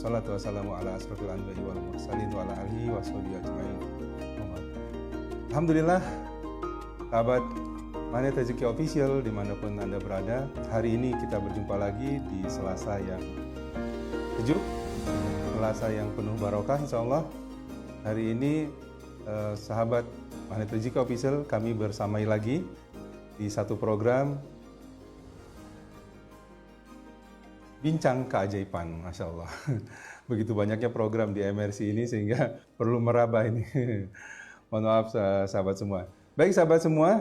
wassalatu wassalamu ala asrofil anbiya'i wal mursalin wa ala alihi wa sahbihi ajma'in. Alhamdulillah, sahabat Magnet Rezeki Official dimanapun Anda berada, hari ini kita berjumpa lagi di Selasa yang sejuk, Selasa yang penuh barokah insyaallah. Hari ini sahabat Magnet Rezeki Official, kami bersamai lagi di satu program Bincang Keajaiban, Masya Allah. Begitu banyaknya program di MRC ini sehingga perlu meraba ini. Mohon maaf sahabat semua. Baik sahabat semua,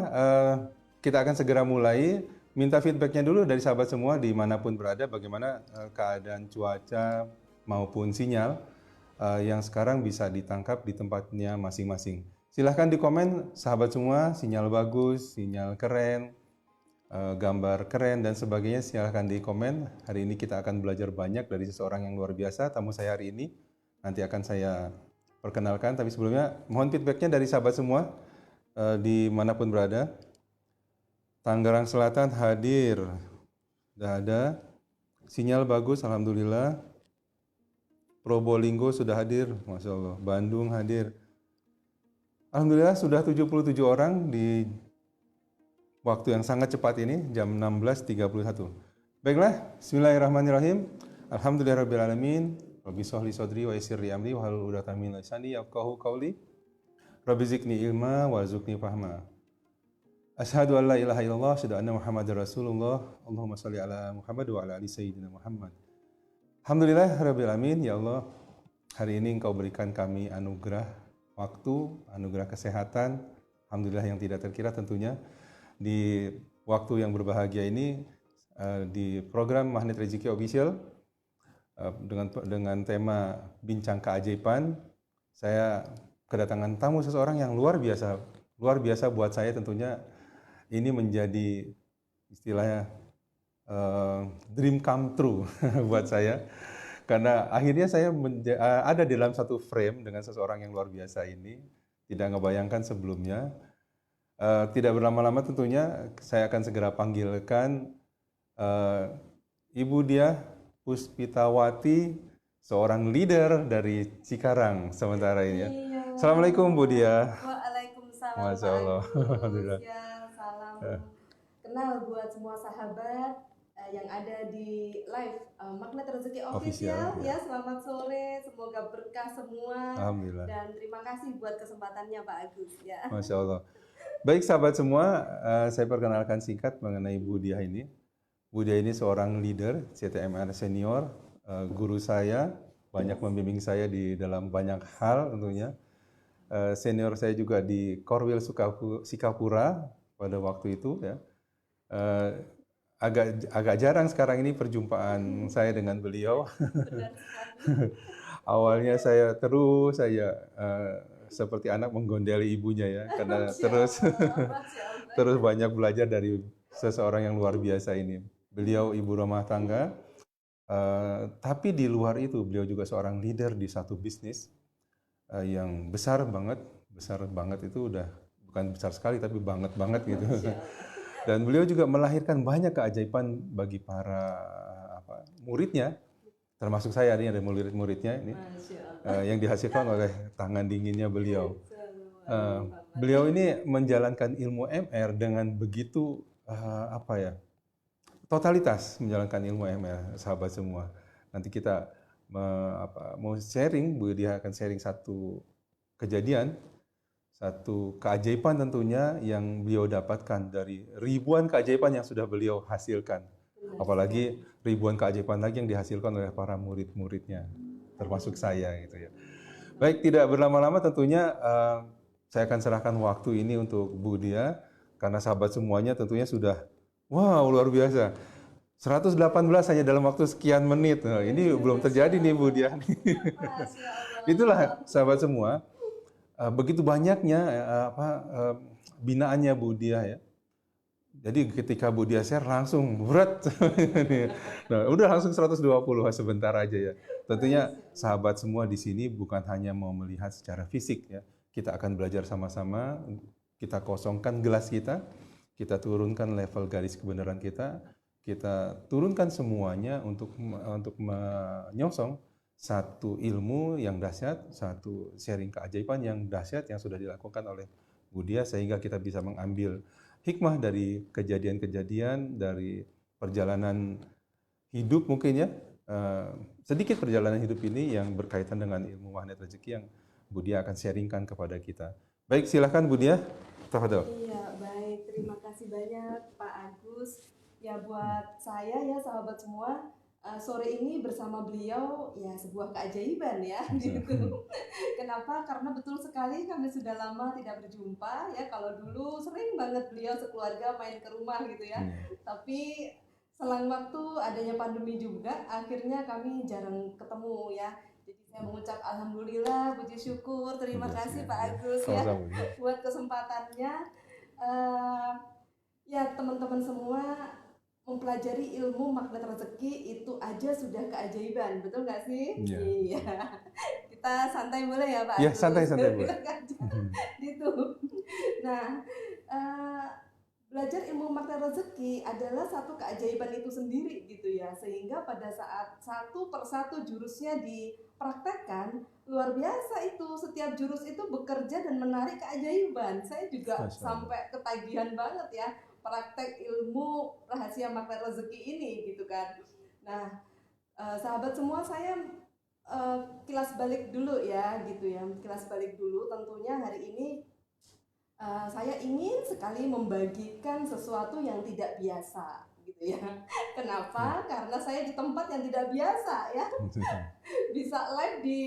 kita akan segera mulai. Minta feedbacknya dulu dari sahabat semua dimanapun berada, bagaimana keadaan cuaca maupun sinyal yang sekarang bisa ditangkap di tempatnya masing-masing. Silahkan di komen sahabat semua, sinyal bagus, sinyal keren, gambar keren dan sebagainya, silahkan di komen. Hari ini kita akan belajar banyak dari seseorang yang luar biasa. Tamu saya hari ini nanti akan saya perkenalkan, tapi sebelumnya mohon feedbacknya dari sahabat semua dimanapun berada. Tangerang Selatan hadir, sudah ada, sinyal bagus, alhamdulillah. Probolinggo sudah hadir, Masya Allah. Bandung hadir, alhamdulillah. Sudah 77 orang di waktu yang sangat cepat ini, jam 16.31. Baiklah, bismillahirrahmanirrahim. Alhamdulillahirrabbilalamin. Rabbi sholli sodri wa yassirli amri wa hlul 'uqdatam min lisani yafqahu qawli. Rabbi zidni ilma warzuqni fahma. Asyhadu an la ilaha illallah, asyhadu anna Muhammadar Rasulullah. Allahumma sholli ala Muhammad wa ala ali sayyidina Muhammad. Alhamdulillahirabbil alamin. Ya Allah, hari ini Engkau berikan kami anugerah waktu, anugerah kesehatan. Alhamdulillah yang tidak terkira tentunya. Di waktu yang berbahagia ini, di program Magnet Rezeki Official dengan tema Bincang Keajaiban, saya kedatangan tamu seseorang yang luar biasa buat saya. Tentunya ini menjadi istilahnya dream come true buat saya, karena akhirnya saya ada di dalam satu frame dengan seseorang yang luar biasa ini. Tidak ngebayangkan sebelumnya. Tidak berlama-lama tentunya saya akan segera panggilkan Ibu Diah Puspitawati, seorang leader dari Cikarang sementara ini ya. Iya. Assalamualaikum Bu Diah. Waalaikumsalam. Masya Allah. Alhamdulillah. Ya, salam kenal buat semua sahabat yang ada di live Magnet Rezeki Official ya. Selamat sore, semoga berkah semua. Alhamdulillah. Dan terima kasih buat kesempatannya Pak Agus ya. Masya Allah. Baik sahabat semua, saya perkenalkan singkat mengenai Bu Diah ini. Bu Diah ini seorang leader CTMR senior, guru saya, banyak membimbing saya di dalam banyak hal tentunya. Senior saya juga di Korwil Sikapura pada waktu itu ya. Agak jarang sekarang ini perjumpaan saya dengan beliau. Awalnya saya seperti anak menggondeli ibunya ya, karena terus banyak belajar dari seseorang yang luar biasa ini. Beliau ibu rumah tangga, tapi di luar itu beliau juga seorang leader di satu bisnis yang besar banget itu udah bukan besar sekali tapi banget gitu. Dan beliau juga melahirkan banyak keajaiban bagi para muridnya. Termasuk saya, ini ada murid-muridnya ini yang dihasilkan oleh tangan dinginnya beliau. Beliau ini menjalankan ilmu MR dengan begitu totalitas menjalankan ilmu MR, sahabat semua. Nanti kita mau sharing, Bu Diah akan sharing satu kejadian, satu keajaiban tentunya yang beliau dapatkan dari ribuan keajaiban yang sudah beliau hasilkan. Apalagi ribuan keajaiban lagi yang dihasilkan oleh para murid-muridnya, termasuk saya gitu ya. Baik, tidak berlama-lama tentunya saya akan serahkan waktu ini untuk Bu Diah, karena sahabat semuanya tentunya sudah luar biasa. 118 hanya dalam waktu sekian menit. Nah, ini belum terjadi nih Bu Diah. Itulah sahabat semua, begitu banyaknya binaannya Bu Diah ya. Jadi ketika Bu Diah share langsung berat. Nah, udah langsung 120 sebentar aja ya. Tentunya sahabat semua di sini bukan hanya mau melihat secara fisik ya. Kita akan belajar sama-sama, kita kosongkan gelas kita turunkan level garis kebenaran kita turunkan semuanya untuk menyongsong satu ilmu yang dahsyat, satu sharing keajaiban yang dahsyat yang sudah dilakukan oleh Bu Diah, sehingga kita bisa mengambil hikmah dari kejadian-kejadian, dari perjalanan hidup mungkin ya, sedikit perjalanan hidup ini yang berkaitan dengan ilmu magnet rezeki yang Bu Diah akan sharingkan kepada kita. Baik, silakan Bu Diah. Tafadhol. Iya, baik. Terima kasih banyak Pak Agus. Ya buat saya ya sahabat semua, sore ini bersama beliau ya sebuah keajaiban ya gitu. Kenapa? Karena betul sekali kami sudah lama tidak berjumpa ya. Kalau dulu sering banget beliau sekeluarga main ke rumah gitu ya. Tapi selang waktu adanya pandemi juga, akhirnya kami jarang ketemu ya. Jadi saya mengucap alhamdulillah, puji syukur, terima kasih Pak Agus ya buat kesempatannya. Ya teman-teman semua, mempelajari ilmu magnet rezeki itu aja sudah keajaiban, betul nggak sih? Iya. Kita santai boleh ya Pak Agus? Ya, santai-santai boleh. Gitu. Nah, belajar ilmu magnet rezeki adalah satu keajaiban itu sendiri gitu ya, sehingga pada saat satu persatu jurusnya dipraktekkan, luar biasa itu, setiap jurus itu bekerja dan menarik keajaiban. Saya juga sampai ketagihan banget ya praktek ilmu rahasia magnet rezeki ini gitu kan. Nah, sahabat semua, saya kilas balik dulu ya gitu ya, kilas balik dulu. Tentunya hari ini saya ingin sekali membagikan sesuatu yang tidak biasa gitu ya. Kenapa? Karena saya di tempat yang tidak biasa ya. Bisa live di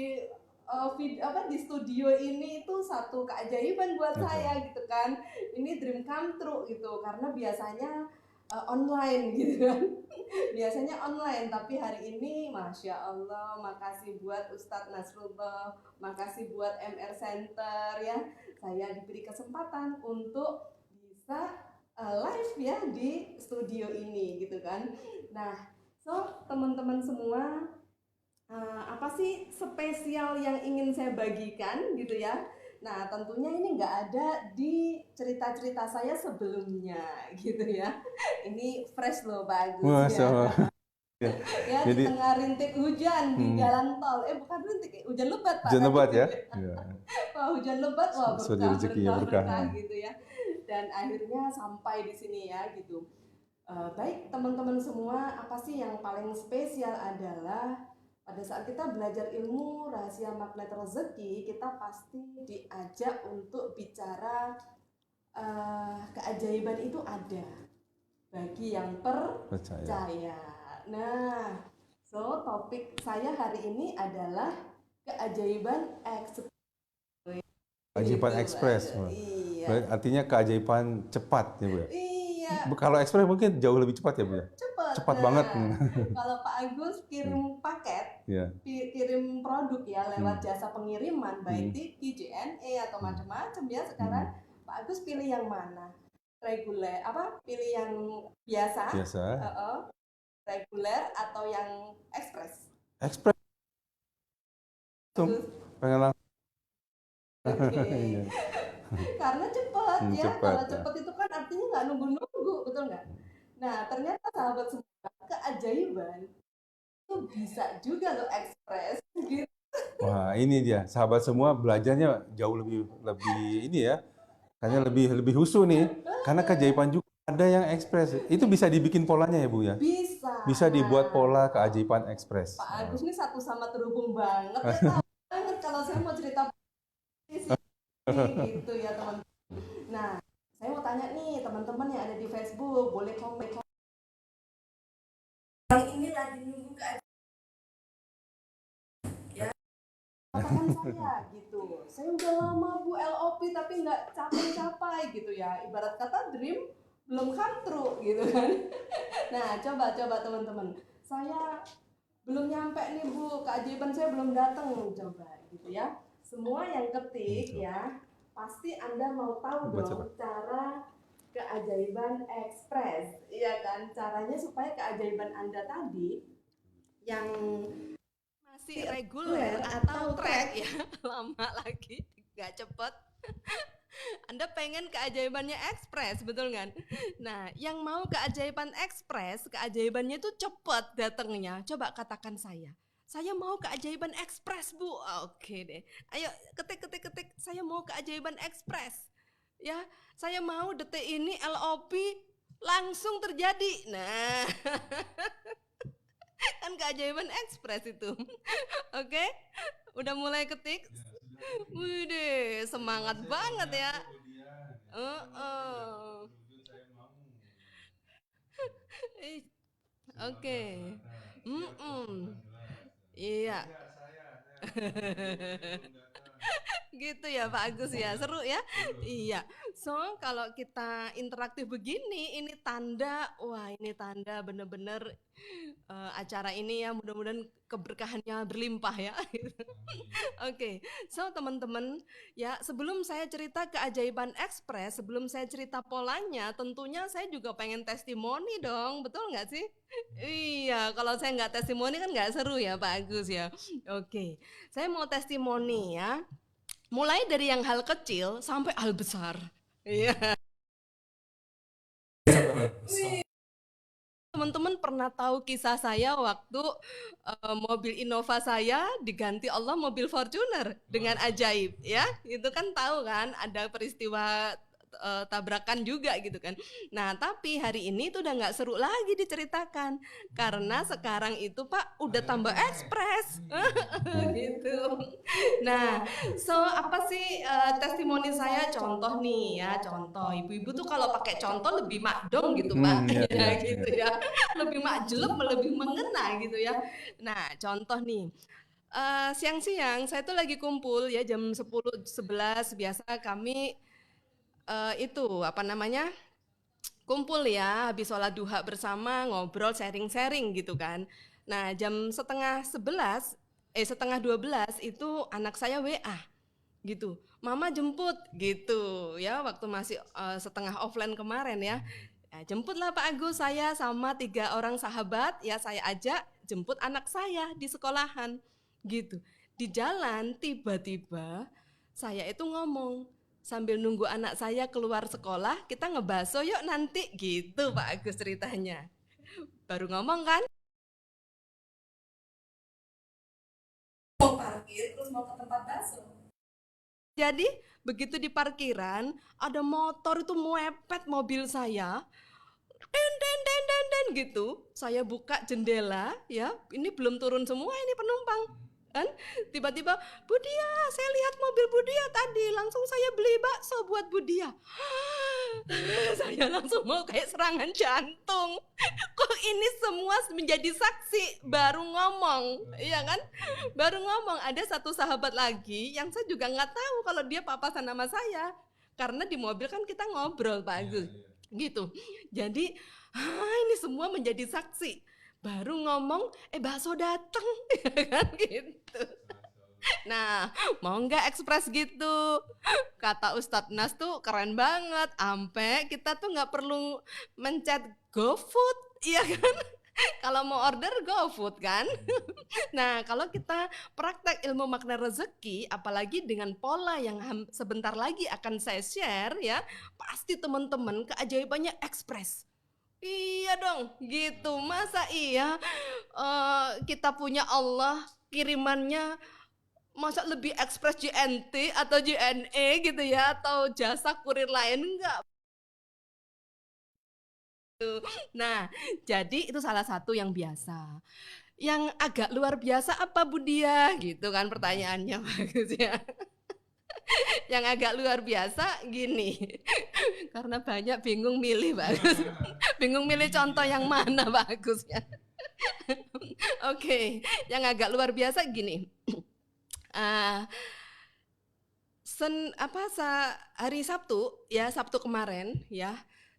di studio ini itu satu keajaiban buat saya gitu kan. Ini dream come true gitu, karena biasanya online gitu kan. Biasanya online, tapi hari ini Masya Allah, makasih buat Ustadz Nasrullah, makasih buat MR Center ya, saya diberi kesempatan untuk bisa live ya di studio ini gitu kan. Nah, so teman-teman semua, apa sih spesial yang ingin saya bagikan gitu ya. Nah, tentunya ini nggak ada di cerita-cerita saya sebelumnya gitu ya. Ini fresh loh, bagus ya. Ya, jadi, di tengah rintik hujan di jalan tol. Bukan rintik, hujan lebat Pak. Hujan lebat ya. Wah, hujan lebat, wah berkah gitu ya. Dan akhirnya sampai di sini ya gitu. Baik teman-teman semua, apa sih yang paling spesial adalah pada saat kita belajar ilmu rahasia magnet rezeki, kita pasti diajak untuk bicara keajaiban itu ada bagi yang percaya. Nah, so topik saya hari ini adalah keajaiban ekspres. Keajaiban ekspres. Iya. Artinya keajaiban cepat ya Bu ya? Iya. Kalau ekspres mungkin jauh lebih cepat ya Bu ya? Cepat banget. Kalau Pak Agus kirim paket, kirim produk ya lewat jasa pengiriman, baik Tiki, JNE atau macam-macam ya sekarang, Pak Agus pilih yang mana? Reguler, pilih yang biasa. Reguler atau yang ekspres? Ekspres. Pengen langsung. Karena cepat ya. Kalau cepat itu kan artinya nggak nunggu-nunggu, betul nggak? Nah, ternyata sahabat semua, keajaiban itu bisa juga loh ekspres gitu. Wah, ini dia. Sahabat semua belajarnya jauh lebih ini ya. Kayaknya lebih husu nih. Karena keajaiban juga ada yang ekspres. Itu bisa dibikin polanya ya Bu ya? Bisa. Bisa dibuat pola keajaiban ekspres. Pak Agus ini satu sama terhubung banget ya. Banget kalau saya mau cerita gitu ya teman-teman. Nah, saya mau tanya nih teman-teman yang ada di Facebook, boleh komen. Yang ini lagi nunggu ya, katakan saya gitu. Saya udah lama Bu LOP tapi nggak capai gitu ya. Ibarat kata dream belum come true gitu kan. Nah, coba teman-teman. Saya belum nyampe nih Bu, keajaiban saya belum datang, coba gitu ya. Semua yang ketik ya, pasti Anda mau tahu dong cara keajaiban ekspres, iya kan? Caranya supaya keajaiban Anda tadi yang masih reguler atau track ya, lama lagi, nggak cepet. Anda pengen keajaibannya ekspres, betul kan? Nah, yang mau keajaiban ekspres, keajaibannya itu cepet datangnya. Coba katakan saya. Saya mau keajaiban ekspres, Bu. Oke deh. Ayo ketik. Saya mau keajaiban ekspres. Ya, saya mau detik ini LOP langsung terjadi. Nah, kan keajaiban ekspres itu. Oke, udah mulai ketik. Wih, semangat banget ya. Ih, oke. Iya. Gitu ya Pak Agus ya, seru ya. Iya. So kalau kita interaktif begini, ini tanda, wah ini tanda bener-bener acara ini ya mudah-mudahan keberkahannya berlimpah ya. Oke, so teman-teman ya sebelum saya cerita keajaiban ekspres, sebelum saya cerita polanya, tentunya saya juga pengen testimoni dong, betul nggak sih? Iya, kalau saya nggak testimoni kan nggak seru ya Pak Agus ya. Oke, saya mau testimoni ya. Mulai dari yang hal kecil sampai hal besar. Iya. Teman-teman pernah tahu kisah saya waktu mobil Innova saya diganti Allah mobil Fortuner dengan ajaib ya. Itu kan tahu kan ada peristiwa tabrakan juga gitu kan. Nah tapi hari ini tuh udah nggak seru lagi diceritakan karena sekarang itu Pak udah tambah ekspres gitu. Nah, so apa sih testimoni saya contoh nih ya contoh ibu-ibu tuh kalau pakai contoh lebih makdong gitu Pak ya gitu ya lebih makjelep lebih mengena gitu ya. Nah contoh nih siang-siang saya tuh lagi kumpul ya jam 10-11 biasa kami itu apa namanya kumpul ya habis sholat duha bersama ngobrol sharing-sharing gitu kan. Nah jam setengah 12 itu anak saya WA gitu, mama jemput gitu ya waktu masih setengah offline kemarin ya. Ya, jemputlah Pak Agus saya sama 3 orang sahabat ya saya ajak jemput anak saya di sekolahan gitu. Di jalan tiba-tiba saya itu ngomong sambil nunggu anak saya keluar sekolah kita ngebaso yuk nanti gitu Pak Agus ceritanya. Baru ngomong kan mau parkir terus mau ke tempat baso. Jadi begitu di parkiran ada motor itu mepet mobil saya. Den gitu. Saya buka jendela ya. Ini belum turun semua ini penumpang. Kan tiba-tiba Budia, saya lihat mobil Budia tadi, langsung saya beli bakso buat Budia. Saya langsung mau kayak serangan jantung. Kok ini semua menjadi saksi baru ngomong, iya kan? Baru ngomong ada satu sahabat lagi yang saya juga nggak tahu kalau dia papasan nama saya. Karena di mobil kan kita ngobrol Pak Agus. Gitu. Jadi ini semua menjadi saksi. Baru ngomong, bakso dateng, kan gitu. Nah, mau nggak ekspres gitu? Kata Ustadz Nas tuh keren banget. Ampe kita tuh nggak perlu mencet GoFood, iya kan? Kalau mau order GoFood kan? Nah, kalau kita praktek ilmu makna rezeki, apalagi dengan pola yang sebentar lagi akan saya share ya, pasti teman-teman keajaibannya ekspres. Iya dong, gitu. Masa iya kita punya Allah kirimannya masa lebih ekspres JNT atau JNE gitu ya atau jasa kurir lain enggak. Nah, jadi itu salah satu yang biasa. Yang agak luar biasa apa Budia? Gitu kan pertanyaannya bagus ya. Yang agak luar biasa gini. Karena banyak bingung milih bagus. Bingung milih contoh yang mana bagusnya. Oke, yang agak luar biasa gini. Hari Sabtu ya Sabtu kemarin ya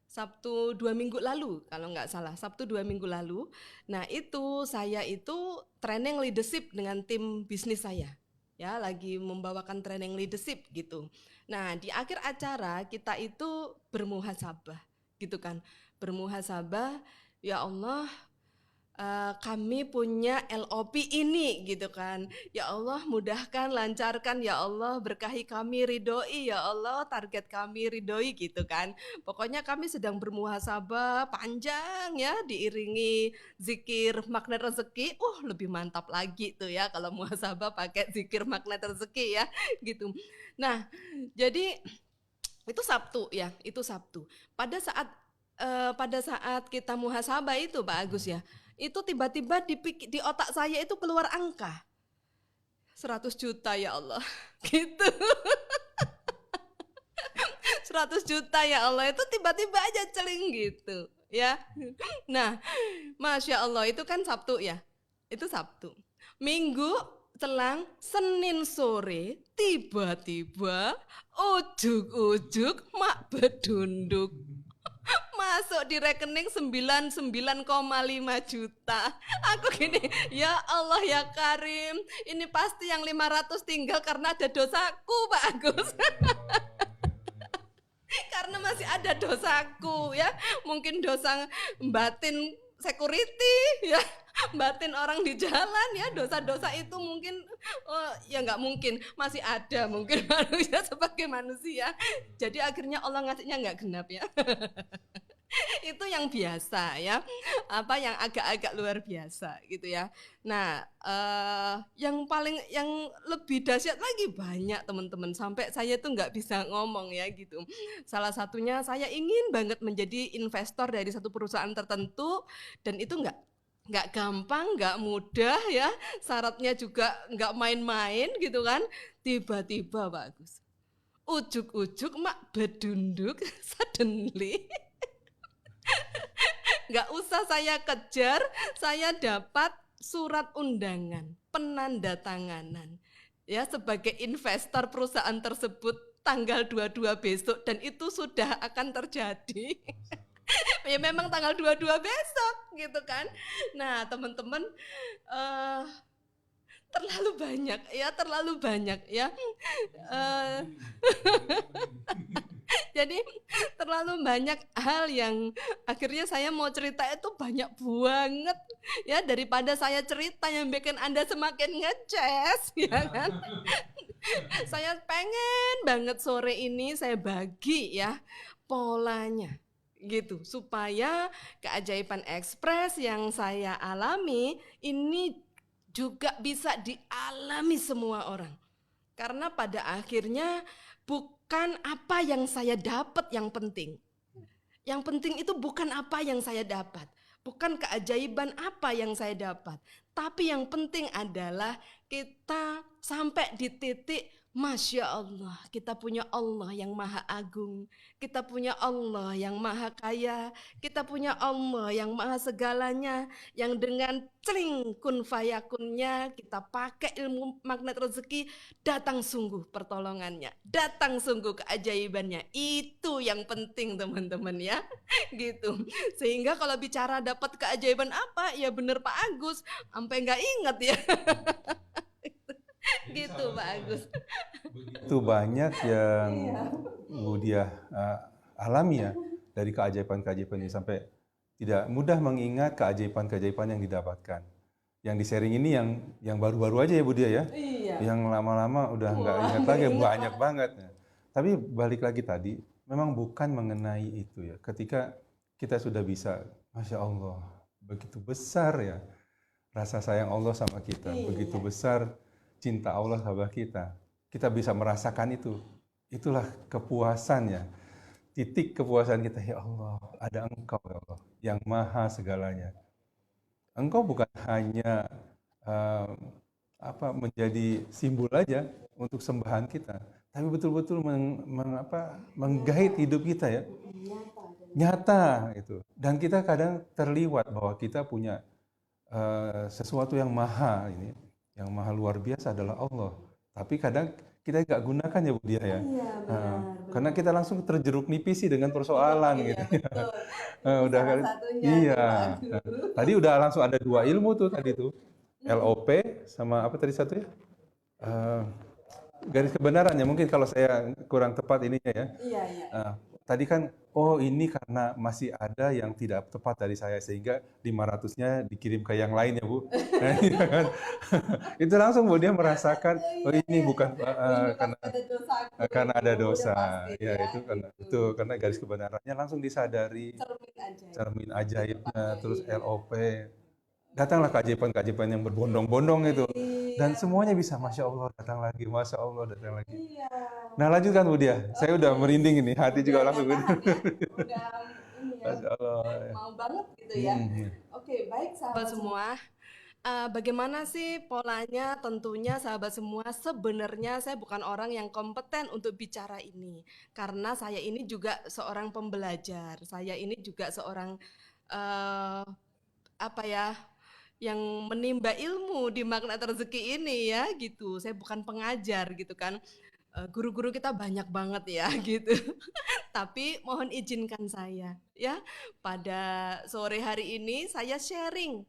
Sabtu 2 minggu lalu kalau nggak salah Sabtu 2 minggu lalu. Nah itu saya itu training leadership dengan tim bisnis saya ya lagi membawakan training leadership gitu. Nah di akhir acara kita itu bermuhasabah gitu kan bermuhasabah ya Allah kami punya LOP ini gitu kan. Ya Allah mudahkan, lancarkan ya Allah, berkahi kami, ridhoi ya Allah, target kami ridhoi gitu kan. Pokoknya kami sedang bermuhasabah panjang ya, diiringi zikir magnet rezeki. Lebih mantap lagi tuh ya kalau muhasabah pakai zikir magnet rezeki ya gitu. Nah, jadi itu Sabtu ya, itu Sabtu. Pada saat kita muhasabah itu Pak Agus ya, itu tiba-tiba di otak saya itu keluar angka 100 juta ya Allah gitu. 100 juta ya Allah itu tiba-tiba aja celing gitu ya. Nah, Masya Allah itu kan Sabtu ya, itu Sabtu. Minggu celang Senin sore tiba-tiba ujuk-ujuk mak bedunduk masuk di rekening 99,5 juta. Aku gini, ya Allah ya Karim, ini pasti yang 500 tinggal karena ada dosaku Pak Agus. Karena masih ada dosaku ya, mungkin dosa batin security ya, batin orang di jalan ya, dosa-dosa itu mungkin ya nggak mungkin, masih ada mungkin manusia sebagai manusia. Jadi akhirnya Allah ngasihnya nggak genap ya. Itu yang biasa ya, apa yang agak-agak luar biasa gitu ya. Nah, yang lebih dahsyat lagi banyak teman-teman, sampai saya tuh nggak bisa ngomong ya gitu. Salah satunya saya ingin banget menjadi investor dari satu perusahaan tertentu, dan itu nggak gampang, nggak mudah ya, syaratnya juga nggak main-main gitu kan. Tiba-tiba Pak Agus, ujuk-ujuk mak bedunduk suddenly. Nggak usah saya kejar, saya dapat surat undangan, penandatanganan ya sebagai investor perusahaan tersebut tanggal 22 besok, dan itu sudah akan terjadi. Ya memang tanggal 22 besok gitu kan. Nah, teman-teman, terlalu banyak ya. Jadi terlalu banyak hal yang akhirnya saya mau cerita itu banyak banget ya, daripada saya cerita yang bikin Anda semakin ngeces ya kan. Saya pengen banget sore ini saya bagi ya polanya gitu, supaya keajaiban ekspres yang saya alami ini juga bisa dialami semua orang. Karena pada akhirnya bukan apa yang saya dapat yang penting. Yang penting itu bukan apa yang saya dapat, bukan keajaiban apa yang saya dapat, tapi yang penting adalah kita sampai di titik Masya Allah, kita punya Allah yang maha agung, kita punya Allah yang maha kaya, kita punya Allah yang maha segalanya, yang dengan celing kun fayakunnya kita pakai ilmu magnet rezeki, datang sungguh pertolongannya, datang sungguh keajaibannya. Itu yang penting teman-teman ya, gitu. Sehingga kalau bicara dapat keajaiban apa, ya bener Pak Agus, sampai nggak inget ya. Gitu Pak Agus. Itu banyak yang Bu Diah alami ya dari keajaiban-keajaiban ini, sampai tidak mudah mengingat keajaiban-keajaiban yang didapatkan. Yang di-sharing ini yang baru-baru aja ya Bu Diah ya. Iya. Yang lama-lama udah nggak ingat lagi, banyak banget. Tapi balik lagi tadi, memang bukan mengenai itu ya. Ketika kita sudah bisa, Masya Allah, begitu besar ya rasa sayang Allah sama kita, begitu besar cinta Allah sama kita. Kita bisa merasakan itu. Itulah kepuasannya. Titik kepuasan kita, ya Allah, ada Engkau ya Allah, yang maha segalanya. Engkau bukan hanya menjadi simbol aja untuk sembahan kita, tapi betul-betul menggait hidup kita ya. Nyata itu. Dan kita kadang terliwat bahwa kita punya sesuatu yang maha ini, yang maha luar biasa adalah Allah. Tapi kadang kita nggak gunakan ya Bu Diah ya. Iya, benar. Karena kita langsung terjeruk nipis sih dengan persoalan gitu. Betul. Udah Salah kali. satunya Iya. nih, Pak Agus. Tadi udah langsung ada dua ilmu tuh tadi tuh. LOP sama apa tadi satu ya? Garis kebenarannya mungkin kalau saya kurang tepat ininya ya. Iya. tadi kan, oh ini karena masih ada yang tidak tepat dari saya sehingga 500-nya dikirim ke yang lain ya Bu. Nah, iya kan? Itu langsung Bu dia merasakan, oh ini bukan Ini karena pasti ada dosaku karena ada itu, udah dosa. pasti Ya ya itu karena gitu. itu karena garis kebenarannya langsung disadari, Cermin aja. cermin ajaibnya, Tepatnya, terus iya. LOP. Datanglah keajaiban-keajaiban yang berbondong-bondong itu. Dan Iya, semuanya bisa, Masya Allah datang lagi, Masya Allah datang lagi. iya. Nah lanjutkan Bu dia, saya udah Oke, merinding ini, hati udah juga nggak langsung. tahan ya, udah ini ya, Masya Allah. mau banget gitu ya. Hmm. Oke, baik sahabat semua. Bagaimana sih polanya? Tentunya sahabat semua, sebenarnya saya bukan orang yang kompeten untuk bicara ini. Karena saya ini juga seorang pembelajar. Saya ini juga seorang eh, apa ya, yang menimba ilmu di Magnet Rezeki ini ya gitu. Saya bukan pengajar gitu kan. Guru-guru kita banyak banget ya gitu. Tapi mohon izinkan saya ya pada sore hari ini saya sharing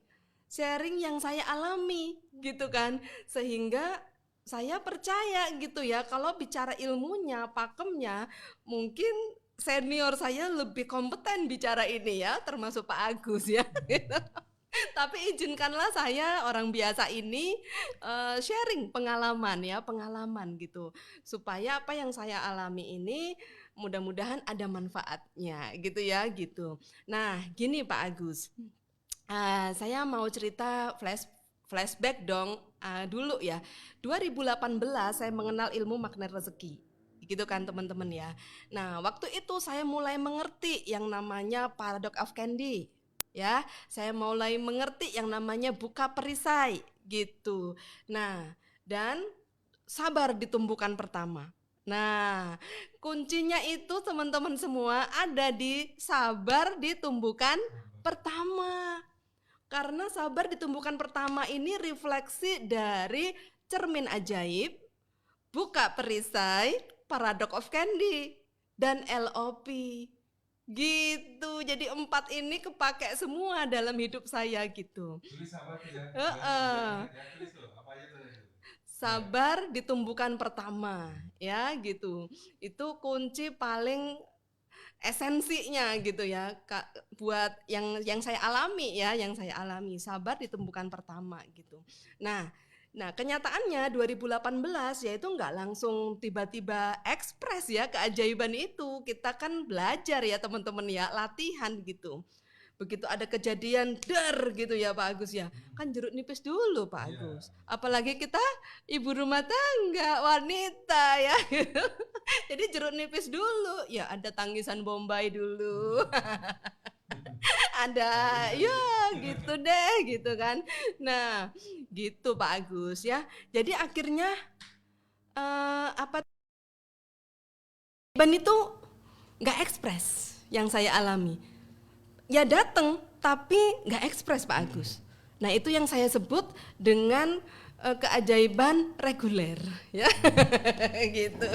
yang saya alami gitu kan, sehingga saya percaya gitu ya kalau bicara ilmunya, pakemnya mungkin senior saya lebih kompeten bicara ini ya, termasuk Pak Agus ya. Tapi izinkanlah saya orang biasa ini sharing pengalaman ya, pengalaman gitu. Supaya apa yang saya alami ini mudah-mudahan ada manfaatnya gitu ya gitu. Nah, gini Pak Agus. Saya mau cerita flashback dong. Dulu ya. 2018 saya mengenal ilmu magnet rezeki. Gitu kan teman-teman ya. Nah, waktu itu saya mulai mengerti yang namanya paradox of candy. Ya, saya mulai mengerti yang namanya buka perisai gitu. Nah, dan sabar di tumbukan pertama. Nah, kuncinya itu teman-teman semua ada di sabar di tumbukan pertama. Karena sabar di tumbukan pertama ini refleksi dari cermin ajaib, buka perisai, paradox of candy, dan LOP. Gitu, jadi 4 ini kepake semua dalam hidup saya gitu. Tulis apa tuh ya? Heeh. Tulis tuh, apa aja tuh itu? Sabar ditumbukan pertama, ya gitu. Itu kunci paling esensinya gitu ya, buat yang saya alami ya, yang saya alami sabar ditumbukan pertama gitu. Nah, kenyataannya 2018 yaitu nggak langsung tiba-tiba ekspres ya keajaiban itu. Kita kan belajar ya teman-teman ya, latihan gitu. Begitu ada kejadian gitu ya Pak Agus ya, kan jeruk nipis dulu Pak Agus. Apalagi kita ibu rumah tangga, wanita ya. Jadi jeruk nipis dulu, ya ada tangisan Bombay dulu. Ada ya gitu deh gitu kan. Nah, gitu Pak Agus ya. Jadi akhirnya apa ban itu nggak ekspres yang saya alami. Ya datang tapi nggak ekspres Pak Agus. Nah itu yang saya sebut dengan keajaiban reguler ya. Gitu.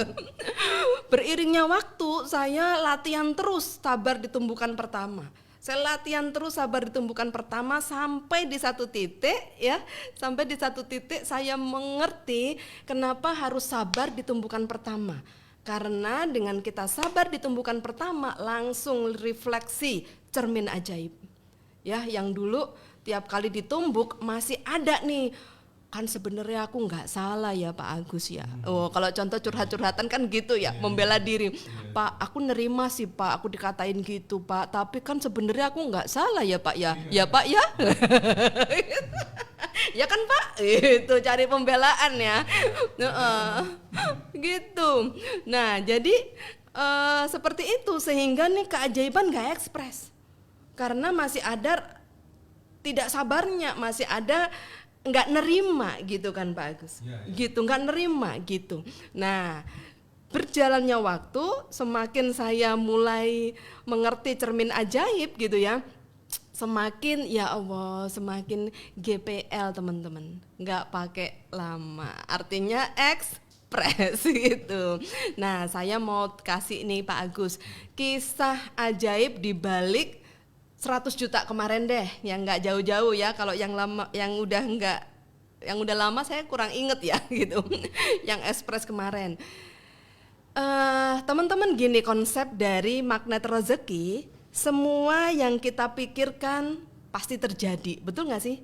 Beriringnya waktu saya latihan terus sabar di tumbukan pertama. Saya latihan terus sabar di tumbukan pertama sampai di satu titik ya, sampai di satu titik saya mengerti kenapa harus sabar di tumbukan pertama. Karena dengan kita sabar di tumbukan pertama langsung refleksi cermin ajaib. Ya, yang dulu tiap kali ditumbuk masih ada nih. Kan sebenarnya aku nggak salah ya Pak Agus ya. Oh, kalau contoh curhat-curhatan kan gitu ya, membela diri. Pak, aku nerima sih Pak, aku dikatain gitu Pak. Tapi kan sebenarnya aku nggak salah ya Pak ya. Ya Pak ya. Ya kan Pak, itu cari pembelaan ya. Gitu. Nah jadi seperti itu sehingga nih keajaiban nggak ekspres. Karena masih ada tidak sabarnya, masih ada nggak nerima gitu kan Pak Agus, gitu nggak nerima gitu. Nah berjalannya waktu semakin saya mulai mengerti cermin ajaib gitu ya, semakin ya Allah semakin GPL teman-teman, nggak pakai lama, artinya ekspres gitu. Nah saya mau kasih nih Pak Agus kisah ajaib di balik 100 juta kemarin deh, yang nggak jauh-jauh ya. Kalau yang lama, yang udah lama saya kurang inget ya gitu. Yang ekspres kemarin. Teman-teman, gini konsep dari magnet rezeki, semua yang kita pikirkan pasti terjadi, betul nggak sih?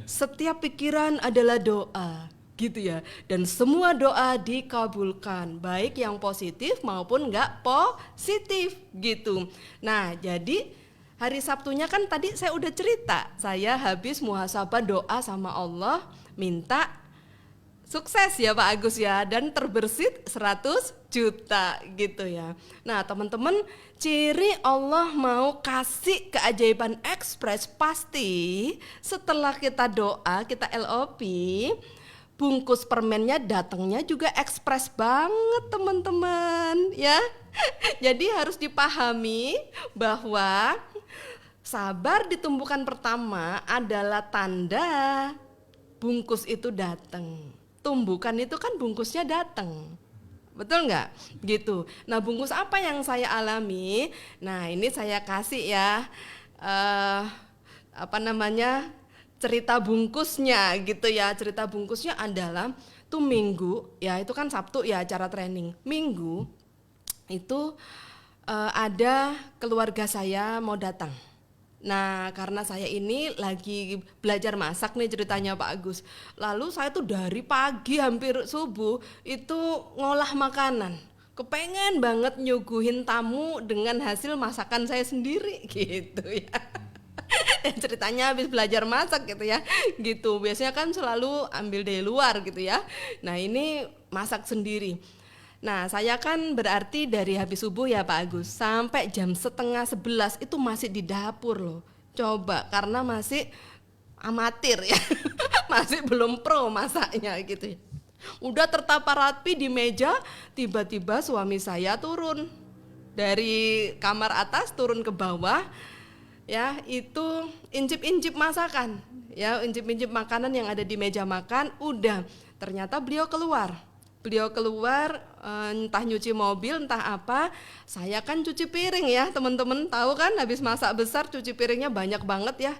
Setiap pikiran adalah doa, gitu ya. Dan semua doa dikabulkan, baik yang positif maupun nggak positif, gitu. Nah, jadi hari Sabtunya kan tadi saya udah cerita, saya habis muhasabah doa sama Allah, minta sukses ya Pak Agus ya, dan terbersit 100 juta gitu ya. Nah teman-teman, ciri Allah mau kasih keajaiban ekspres pasti setelah kita doa, kita LOP, bungkus permennya datangnya juga ekspres banget teman-teman ya. Jadi harus dipahami bahwa sabar di tumbukan pertama adalah tanda bungkus itu datang. Tumbukan itu kan bungkusnya datang, betul nggak? Gitu. Nah bungkus apa yang saya alami? Nah ini saya kasih ya, cerita bungkusnya gitu ya. Cerita bungkusnya adalah tuh minggu, ya itu kan Sabtu ya acara training. Minggu itu ada keluarga saya mau datang. Nah karena saya ini lagi belajar masak nih ceritanya Pak Agus. Lalu saya tuh dari pagi hampir subuh itu ngolah makanan. Kepengen banget nyuguhin tamu dengan hasil masakan saya sendiri gitu ya. Ceritanya habis belajar masak gitu ya. Gitu, biasanya kan selalu ambil dari luar gitu ya. Nah ini masak sendiri. Nah saya kan berarti dari habis subuh ya Pak Agus sampai jam 10:30 itu masih di dapur loh. Coba karena masih amatir ya, masih belum pro masaknya gitu ya. Udah tertapar rapi di meja, tiba-tiba suami saya turun dari kamar atas turun ke bawah, ya itu incip-incip masakan, ya incip-incip makanan yang ada di meja makan. Udah ternyata beliau keluar entah nyuci mobil entah apa. Saya kan cuci piring ya teman-teman, tahu kan habis masak besar cuci piringnya banyak banget ya.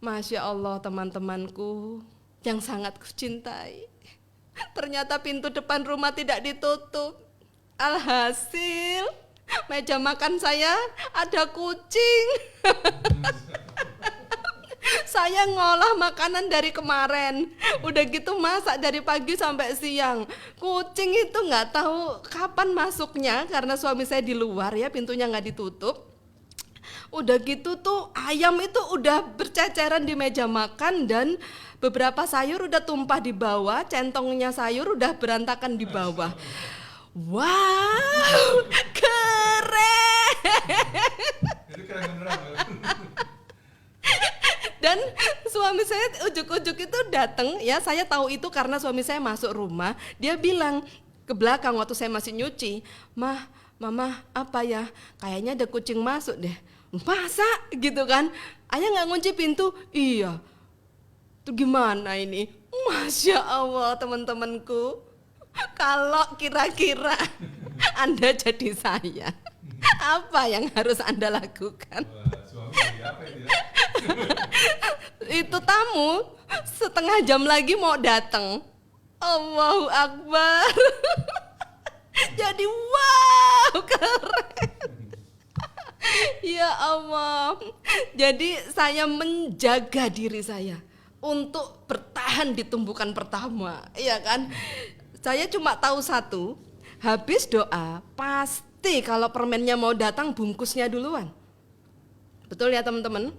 Masya Allah teman-temanku yang sangat kucintai, ternyata pintu depan rumah tidak ditutup. Alhasil meja makan saya ada kucing. Saya ngolah makanan dari kemarin, udah gitu masak dari pagi sampai siang. Kucing itu nggak tahu kapan masuknya karena suami saya di luar ya, pintunya nggak ditutup. Udah gitu tuh ayam itu udah berceceran di meja makan dan beberapa sayur udah tumpah di bawah, centongnya sayur udah berantakan di bawah. Wow, keren. Itu keren beneran. Dan suami saya ujuk-ujuk itu datang ya, saya tahu itu karena suami saya masuk rumah, dia bilang ke belakang waktu saya masih nyuci, Mama apa ya, kayaknya ada kucing masuk deh. Masa gitu kan, ayah nggak ngunci pintu? Iya. Tuh gimana ini? Masya Allah teman-temanku, kalau kira-kira Anda jadi saya, apa yang harus Anda lakukan? Suami jadi apa itu ya? Itu tamu setengah jam lagi mau datang. Allahu Akbar. Jadi wow, keren. Ya Allah. Jadi saya menjaga diri saya untuk bertahan di tumbukan pertama, iya kan? Saya cuma tahu satu, habis doa pasti kalau permennya mau datang bungkusnya duluan. Betul ya teman-teman?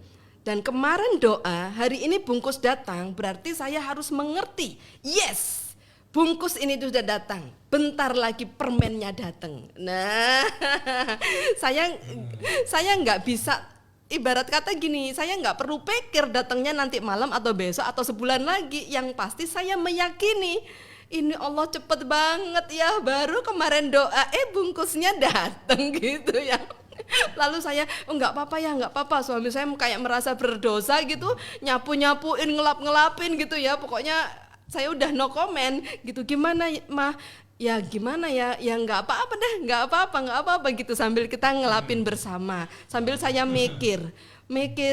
Dan kemarin doa, hari ini bungkus datang, berarti saya harus mengerti. Yes, bungkus ini sudah datang. Bentar lagi permennya datang. Nah, saya nggak bisa, ibarat kata gini, saya nggak perlu pikir datangnya nanti malam atau besok atau sebulan lagi. Yang pasti saya meyakini, ini Allah cepet banget ya, baru kemarin doa, bungkusnya datang gitu ya. Lalu saya, nggak apa-apa ya, nggak apa-apa. Suami saya kayak merasa berdosa gitu, nyapu-nyapuin, ngelap-ngelapin gitu ya. Pokoknya saya udah no comment gitu. Gimana mah? Ya gimana ya? Ya nggak apa-apa deh, nggak apa-apa gitu. Sambil kita ngelapin bersama. Sambil saya mikir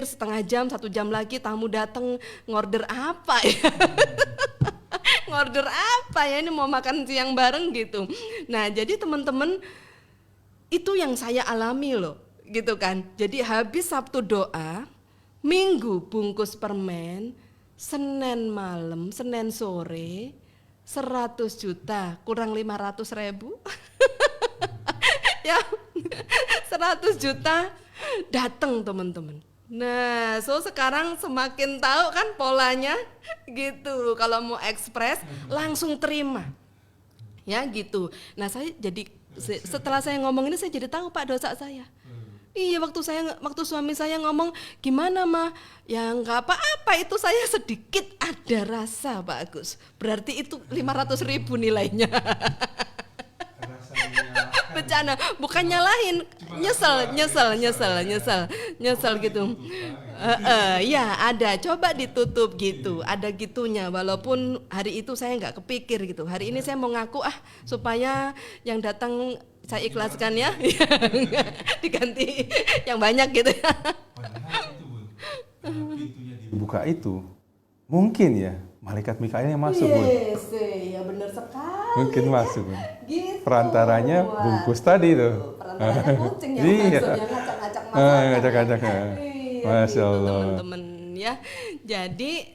setengah jam, 1 jam lagi tamu datang, ngorder apa ya? ngorder apa ya, ini mau makan siang bareng gitu. Nah jadi teman-teman, itu yang saya alami loh gitu kan. Jadi habis Sabtu doa, Minggu bungkus permen, Senin malam, Senin sore 100 juta kurang 500.000 ya 100 juta datang teman-teman. Nah, so sekarang semakin tahu kan polanya gitu. Kalau mau ekspres langsung terima. Ya gitu. Nah, saya jadi setelah saya ngomong ini saya jadi tahu Pak dosa saya. Iya, waktu suami saya ngomong, "Gimana, Mah?" Ya nggak apa-apa, itu saya sedikit ada rasa, Pak Agus. Berarti itu 500.000 nilainya. Bercanda, bukan nyalahin, nyesel gitu. Ya ada, coba ditutup gitu, ada gitunya. Walaupun hari itu saya nggak kepikir gitu. Hari ini saya mau ngaku supaya yang datang saya ikhlaskan ya, diganti yang banyak gitu ya. Pintunya dibuka itu, mungkin ya malaikat Mikail yang masuk, Bun. Yes, ya benar sekali. Mungkin masuk, Bun. Gitu. Perantaranya bungkus tadi tuh. Perantaranya kucing yang Iya. masuk, yang ngacak-ngacak masakan. Ngacak-ngacak. Iya, Masya gitu, Allah. teman-teman ya. Jadi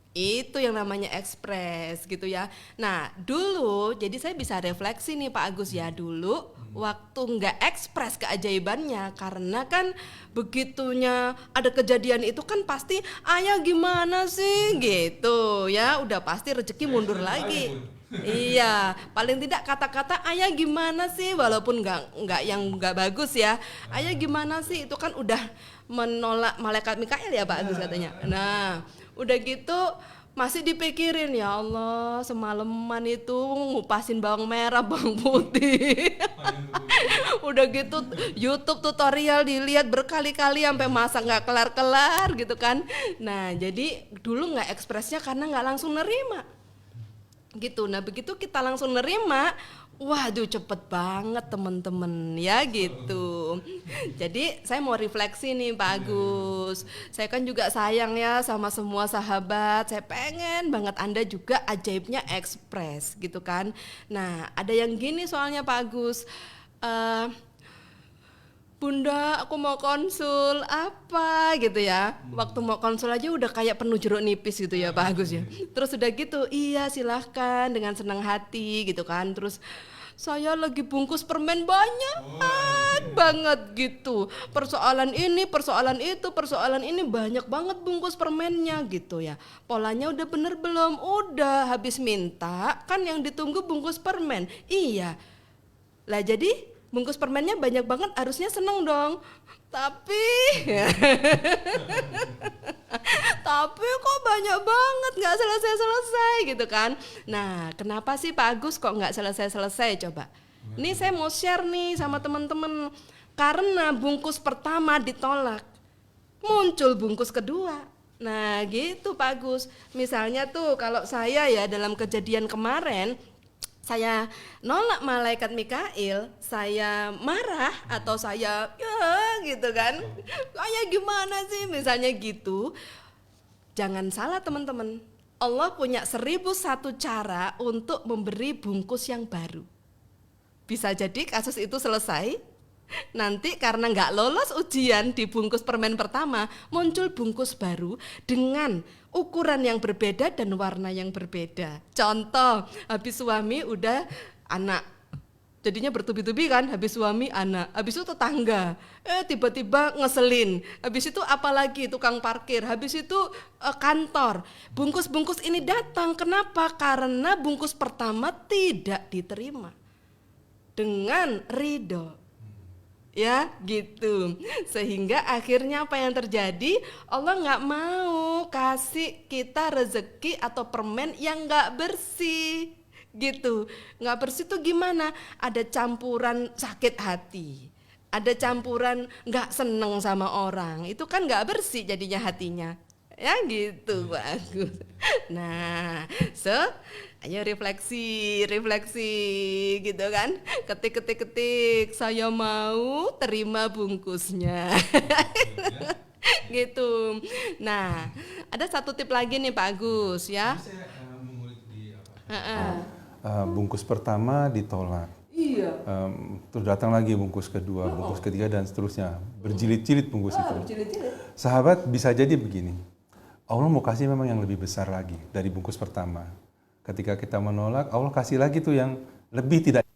itu yang namanya ekspres gitu ya. Nah dulu jadi saya bisa refleksi nih Pak Agus ya, dulu waktu nggak ekspres keajaibannya, karena kan begitunya ada kejadian itu kan pasti ayah gimana sih gitu ya, udah pasti rezeki mundur lagi. Iya, paling tidak kata-kata ayah gimana sih, walaupun nggak bagus ya. Ayah gimana sih itu kan udah menolak malaikat Mikail ya Pak Agus katanya. Nah, udah gitu masih dipikirin, ya Allah semalaman itu ngupasin bawang merah, bawang putih. Udah gitu YouTube tutorial dilihat berkali-kali sampai masak nggak kelar-kelar gitu kan. Nah, jadi dulu nggak ekspresnya karena nggak langsung nerima. Gitu. Nah begitu kita langsung nerima, waduh cepet banget teman-teman ya gitu. Jadi saya mau refleksi nih Pak Agus, saya kan juga sayang ya sama semua sahabat, saya pengen banget Anda juga ajaibnya ekspres gitu kan. Nah ada yang gini soalnya Pak Agus, Bunda aku mau konsul apa gitu ya. Waktu mau konsul aja udah kayak penuh jeruk nipis gitu ya Pak Agus ya. Terus udah gitu, iya silahkan dengan senang hati gitu kan. Terus saya lagi bungkus permen banyak banget gitu. Persoalan ini, persoalan itu, persoalan ini, banyak banget bungkus permennya gitu ya. Polanya udah bener belum? Udah, habis minta kan yang ditunggu bungkus permen. Iya. Lah jadi bungkus permennya banyak banget, harusnya seneng dong. Tapi kok banyak banget, nggak selesai gitu kan. Nah kenapa sih Pak Agus kok nggak selesai coba? Ini saya mau share nih sama teman-teman. Karena bungkus pertama ditolak, muncul bungkus kedua. Nah gitu Pak Agus. Misalnya tuh kalau saya ya dalam kejadian kemarin, saya nolak malaikat Mikail, saya marah atau saya ya gitu kan, kayak gimana sih misalnya gitu. Jangan salah teman-teman, Allah punya 1001 cara untuk memberi bungkus yang baru. Bisa jadi kasus itu selesai, nanti karena nggak lolos ujian di bungkus permen pertama, muncul bungkus baru dengan ukuran yang berbeda dan warna yang berbeda. Contoh, habis suami udah anak, jadinya bertubi-tubi kan, habis suami anak, habis itu tetangga, tiba-tiba ngeselin, habis itu apalagi tukang parkir, habis itu kantor. Bungkus-bungkus ini datang, kenapa? Karena bungkus pertama tidak diterima dengan ridho. Ya gitu, sehingga akhirnya apa yang terjadi, Allah nggak mau kasih kita rezeki atau permen yang nggak bersih gitu. Nggak bersih tuh gimana? Ada campuran sakit hati, ada campuran nggak seneng sama orang, itu kan nggak bersih jadinya hatinya ya gitu Pak Agus. Nah ayo refleksi gitu kan, ketik saya mau terima bungkusnya. Gitu. Nah ada satu tip lagi nih Pak Agus ya. Saya mengulik di Bungkus pertama ditolak. Iya. Terus datang lagi bungkus kedua, bungkus ketiga dan seterusnya. Berjilid-jilid bungkus itu. Berjilid-jilid. Sahabat, bisa jadi begini. Allah mau kasih memang yang lebih besar lagi dari bungkus pertama. Ketika kita menolak, Allah kasih lagi tuh yang lebih tidak.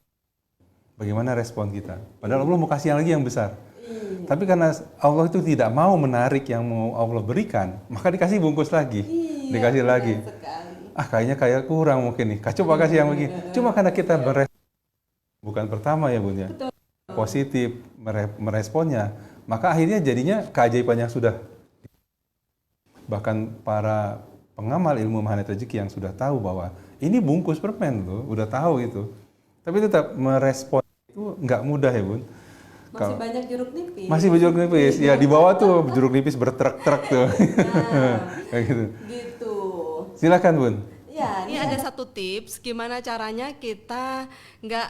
Bagaimana respon kita? Padahal Allah mau kasih yang lagi yang besar. Tapi karena Allah itu tidak mau menarik yang mau Allah berikan, maka dikasih bungkus lagi. Dikasih lagi. Kayaknya kayak kurang mungkin nih. Coba kasih yang begini. Cuma karena kita bukan pertama ya Bun ya. Positif meresponnya, maka akhirnya jadinya keajaiban yang sudah. Bahkan para pengamal ilmu magnet rezeki yang sudah tahu bahwa ini bungkus permen tuh, udah tahu itu. Tapi tetap merespon itu nggak mudah ya Bun. Masih banyak jeruk nipis. Masih jeruk nipis. Ya di bawah tuh jeruk nipis bertrek-trek tuh. Kayak gitu. Gitu. Silakan Bun. Ya, ini ada satu tips gimana caranya kita nggak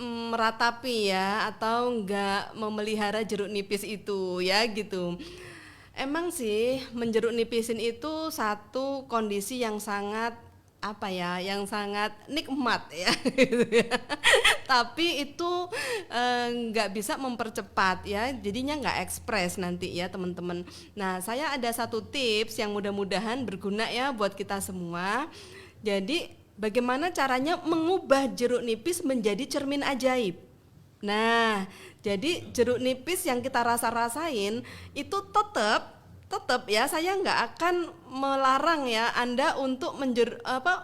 meratapi ya atau nggak memelihara jeruk nipis itu ya gitu. Emang sih menjeruk nipisin itu satu kondisi yang sangat yang sangat nikmat ya, gitu ya. Tapi itu nggak bisa mempercepat ya, jadinya nggak ekspres nanti ya teman-teman. Nah, saya ada satu tips yang mudah-mudahan berguna ya buat kita semua. Jadi bagaimana caranya mengubah jeruk nipis menjadi cermin ajaib. Nah, jadi jeruk nipis yang kita rasain itu tetap ya, saya nggak akan melarang ya Anda untuk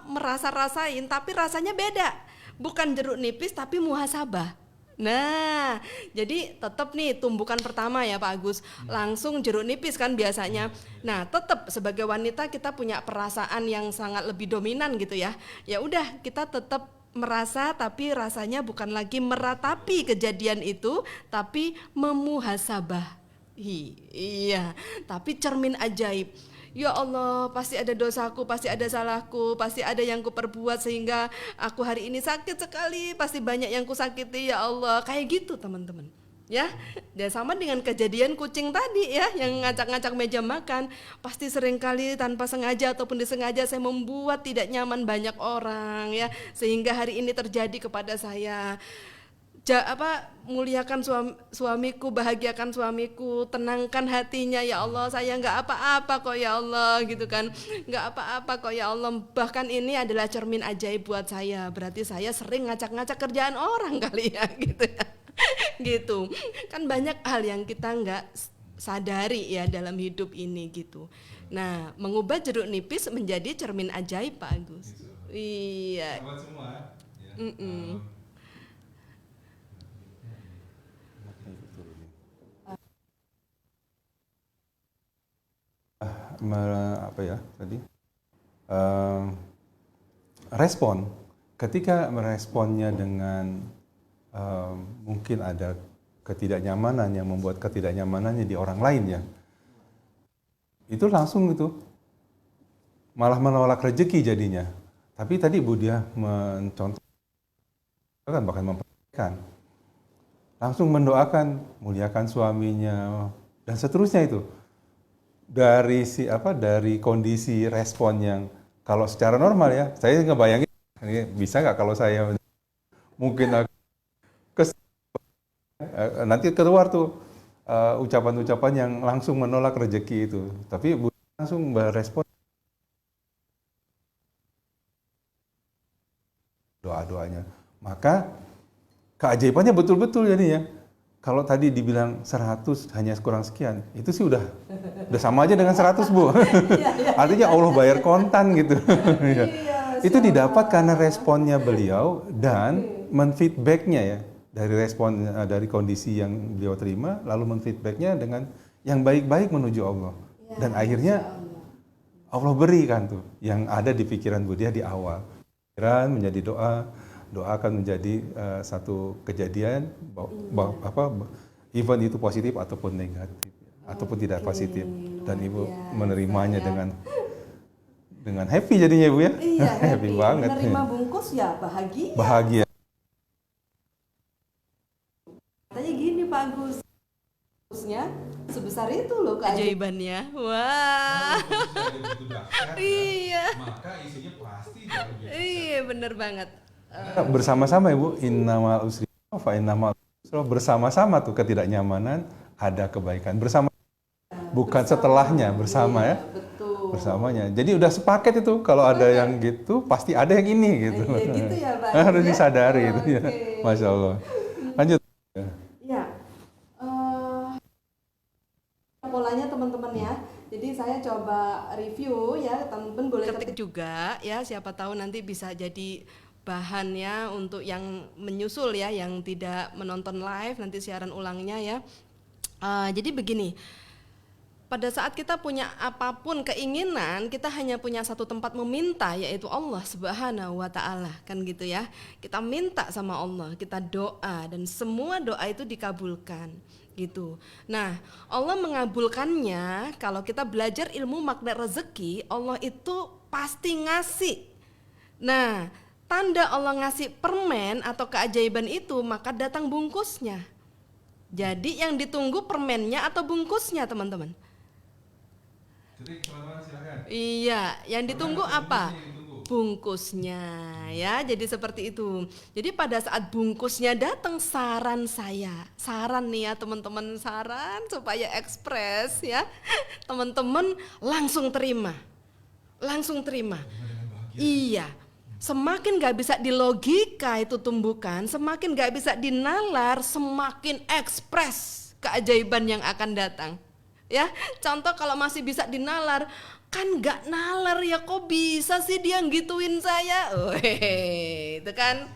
merasa-rasain, tapi rasanya beda. Bukan jeruk nipis tapi muhasabah. Nah, jadi tetap nih tumbukan pertama ya Pak Agus, langsung jeruk nipis kan biasanya. Nah, tetap sebagai wanita kita punya perasaan yang sangat lebih dominan gitu ya. Ya udah, kita tetap merasa tapi rasanya bukan lagi meratapi kejadian itu, tapi memuhasabah. Iya, tapi cermin ajaib. Ya Allah, pasti ada dosaku, pasti ada salahku, pasti ada yang kuperbuat sehingga aku hari ini sakit sekali, pasti banyak yang kusakiti ya Allah. Kayak gitu teman-teman. Ya, dan sama dengan kejadian kucing tadi ya, yang ngacak-ngacak meja makan. Pasti seringkali tanpa sengaja ataupun disengaja saya membuat tidak nyaman banyak orang ya, sehingga hari ini terjadi kepada saya. Muliakan suamiku, bahagiakan suamiku, tenangkan hatinya ya Allah, saya nggak apa-apa kok ya Allah gitu kan, nggak apa-apa kok ya Allah. Bahkan ini adalah cermin ajaib buat saya, berarti saya sering ngacak-ngacak kerjaan orang kali ya gitu ya. Gitu kan, banyak hal yang kita nggak sadari ya dalam hidup ini gitu. Nah, mengubah jeruk nipis menjadi cermin ajaib Pak Agus. Iya. Selamat semua. Ya. Respon ketika meresponnya dengan mungkin ada ketidaknyamanan yang membuat ketidaknyamanannya di orang lain ya, itu langsung itu malah menolak rezeki jadinya. Tapi tadi Bu Dia mencontohkan, bahkan memperhatikan, langsung mendoakan, muliakan suaminya dan seterusnya itu. Dari kondisi respon yang kalau secara normal ya, saya ngebayangin bisa nggak kalau saya mungkin nanti keluar tuh ucapan-ucapan yang langsung menolak rezeki itu, tapi langsung berespon doa-doanya, maka keajaibannya betul-betul jadinya. Kalau tadi dibilang 100 hanya kurang sekian, itu sih udah sama aja dengan 100 Bu. Artinya Allah bayar kontan gitu. Itu didapat karena responnya beliau dan menfeedbacknya ya, dari respon dari kondisi yang beliau terima, lalu menfeedbacknya dengan yang baik-baik menuju Allah. Dan akhirnya Allah berikan tuh yang ada di pikiran Bu Dia di awal. Pikiran menjadi doa. Doa akan menjadi satu kejadian, even itu positif ataupun negatif, ataupun tidak positif, dan Ibu menerimanya dengan happy jadinya Ibu ya. Iya, happy banget. Menerima bungkus ya bahagia. Bahagia. Katanya gini Pak Agus, bungkusnya sebesar itu loh keajaibannya. Wah. Iya. Maka isinya pasti jauh biasa. Iya, bener banget. Bersama-sama Ibu, innamal usri fa innamal yusra, bersama-sama tuh ketidaknyamanan ada kebaikan bersama, bukan setelahnya, bersama ya. Betul. Bersamanya. Jadi udah sepaket itu, kalau ada yang gitu pasti ada yang ini gitu. Ya gitu ya Pak. Harus Ya? disadari itu ya. Oke. Masya Allah. Lanjut. Ya. Polanya teman-teman ya. Jadi saya coba review ya, teman-teman boleh ketik juga ya, siapa tahu nanti bisa jadi bahan ya untuk yang menyusul ya, yang tidak menonton live nanti siaran ulangnya ya. Jadi begini, pada saat kita punya apapun keinginan, kita hanya punya satu tempat meminta, yaitu Allah Subhanahu wa Ta'ala, kan gitu ya. Kita minta sama Allah, kita doa, dan semua doa itu dikabulkan gitu. Nah, Allah mengabulkannya kalau kita belajar ilmu magnet rezeki, Allah itu pasti ngasih. Nah, tanda Allah ngasih permen atau keajaiban itu, maka datang bungkusnya. Jadi yang ditunggu permennya atau bungkusnya, teman-teman? Jadi teman-teman silakan. Iya, yang ditunggu apa? Bungkusnya ya. Jadi seperti itu. Jadi pada saat bungkusnya datang, saran nih ya teman-teman, saran supaya ekspres ya. Teman-teman langsung terima. Iya. Semakin gak bisa dilogika itu tumbukan, semakin gak bisa dinalar, semakin ekspres keajaiban yang akan datang. Ya, contoh kalau masih bisa dinalar, kan gak nalar ya, kok bisa sih dia gituin saya? Itu kan.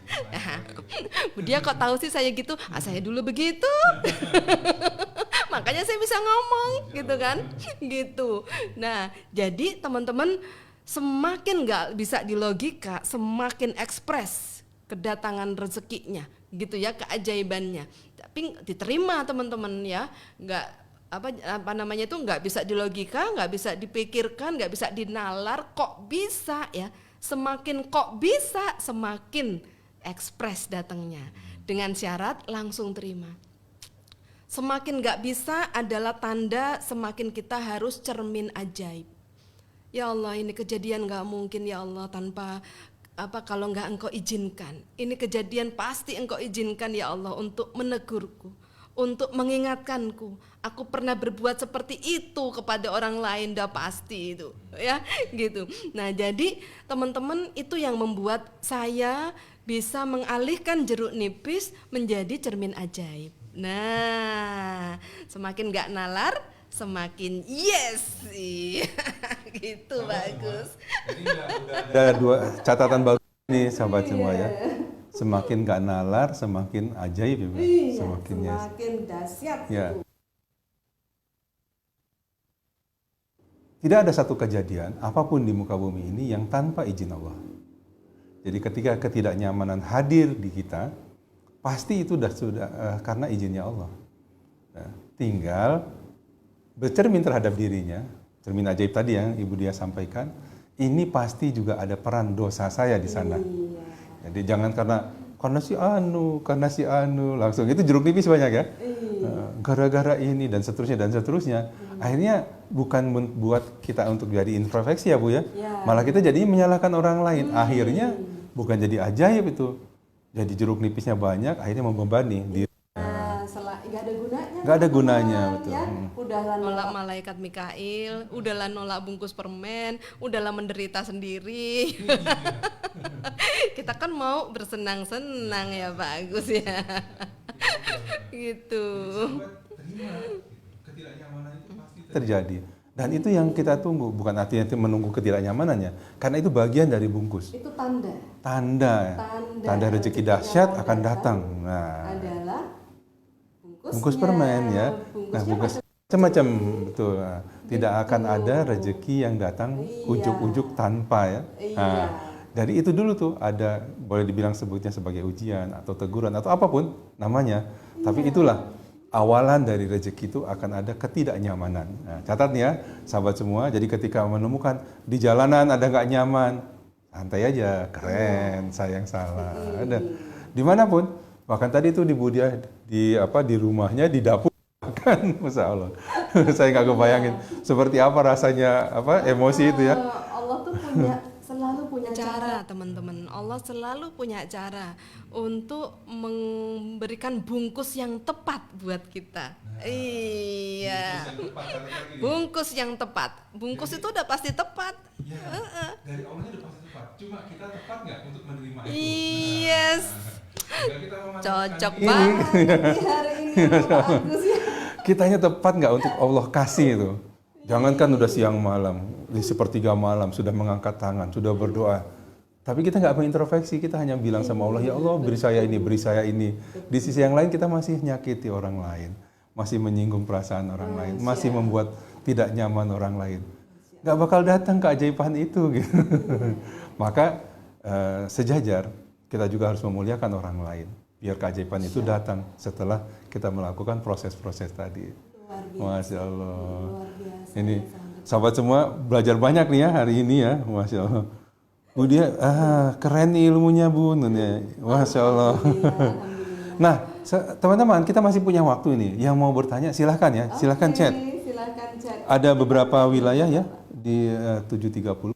Dia kok tahu sih saya gitu? Saya dulu begitu. Makanya saya bisa ngomong gitu kan. Gitu. Nah, jadi teman-teman semakin gak bisa dilogika, semakin ekspres kedatangan rezekinya gitu ya, keajaibannya. Tapi diterima teman-teman ya, apa namanya itu nggak bisa dilogika, nggak bisa dipikirkan, nggak bisa dinalar, kok bisa ya. Semakin kok bisa, semakin ekspres datangnya. Dengan syarat langsung terima. Semakin nggak bisa adalah tanda semakin kita harus cermin ajaib. Ya Allah, ini kejadian nggak mungkin ya Allah tanpa kalau nggak Engkau izinkan. Ini kejadian pasti Engkau izinkan ya Allah untuk menegurku, untuk mengingatkanku. Aku pernah berbuat seperti itu kepada orang lain, dah pasti itu ya gitu. Nah, jadi teman-teman, itu yang membuat saya bisa mengalihkan jeruk nipis menjadi cermin ajaib. Nah, semakin gak nalar, semakin yes. Gitu bagus. Jadi ada dua catatan bagus nih sahabat semua ya. Semakin gak nalar, semakin ajaib ya, Iya, semakin dahsyat ya. itu. Tidak ada satu kejadian apapun di muka bumi ini yang tanpa izin Allah. Jadi ketika ketidaknyamanan hadir di kita, pasti itu sudah karena izinnya Allah. Nah, tinggal bercermin terhadap dirinya, cermin ajaib tadi yang Ibu Dia sampaikan, ini pasti juga ada peran dosa saya di sana. Iya. Jadi jangan karena si anu langsung itu jeruk nipis banyak ya. Gara-gara ini dan seterusnya. Akhirnya bukan buat kita untuk jadi introspeksi ya Bu ya. Malah kita jadi menyalahkan orang lain. Akhirnya bukan jadi ajaib itu. Jadi jeruk nipisnya banyak, akhirnya membebani diri. Nggak ada gunanya. Nggak ada gunanya, betul. Ya, udahlah nolak malaikat Mikail, udahlah nolak bungkus permen, udahlah menderita sendiri. Kita kan mau bersenang-senang ya Pak Agus ya. Gitu. Ketidaknyamanan itu pasti terjadi. Dan itu yang kita tunggu, bukan artinya menunggu ketidaknyamanannya, karena itu bagian dari bungkus. Itu tanda. Tanda rezeki dahsyat akan datang. Nah, adalah bungkus permen ya. Nah, bungkus macam-macam, betul. Nah, tidak akan ada rezeki yang datang ujuk-ujuk tanpa ya. Nah, dari itu dulu tuh ada, boleh dibilang sebutnya sebagai ujian atau teguran atau apapun namanya. Tapi itulah awalan dari rezeki itu akan ada ketidaknyamanan. Nah, catat ya sahabat semua. Jadi ketika menemukan di jalanan ada nggak nyaman, santai aja, keren, sayang salah. Ada dimanapun. Bahkan tadi itu di Budia di rumahnya, di dapur, makan, Masya Allah. Saya nggak kebayangin seperti apa rasanya, emosi itu ya. Allah tuh selalu punya cara, teman-teman. Allah selalu punya cara untuk memberikan bungkus yang tepat buat kita. Iya. Bungkus yang tepat. Bungkus itu udah pasti tepat. Dari Allah udah pasti tepat. Cuma kita tepat nggak untuk menerima itu? Yes. Cocok ini. banget di hari ini Pak Agus ya. Kitanya tepat nggak untuk Allah kasih itu? Jangankan udah siang malam, di sepertiga malam sudah mengangkat tangan, sudah berdoa. Tapi kita nggak mengintrospeksi, kita hanya bilang sama Allah, ya Allah beri saya ini, beri saya ini. Di sisi yang lain kita masih nyakiti orang lain, masih menyinggung perasaan orang lain, masih membuat tidak nyaman orang lain. Nggak bakal datang keajaiban itu gitu. Maka sejajar kita juga harus memuliakan orang lain, biar keajaiban itu datang setelah kita melakukan proses-proses tadi. Masya Allah. Ini sahabat semua belajar banyak nih ya hari ini ya, Masya Allah. Bu dia, keren nih ilmunya Bu, Masya Allah. Nah, teman-teman kita masih punya waktu ini. Yang mau bertanya silahkan ya, silahkan chat. Silahkan chat. Ada beberapa wilayah ya di 7.30.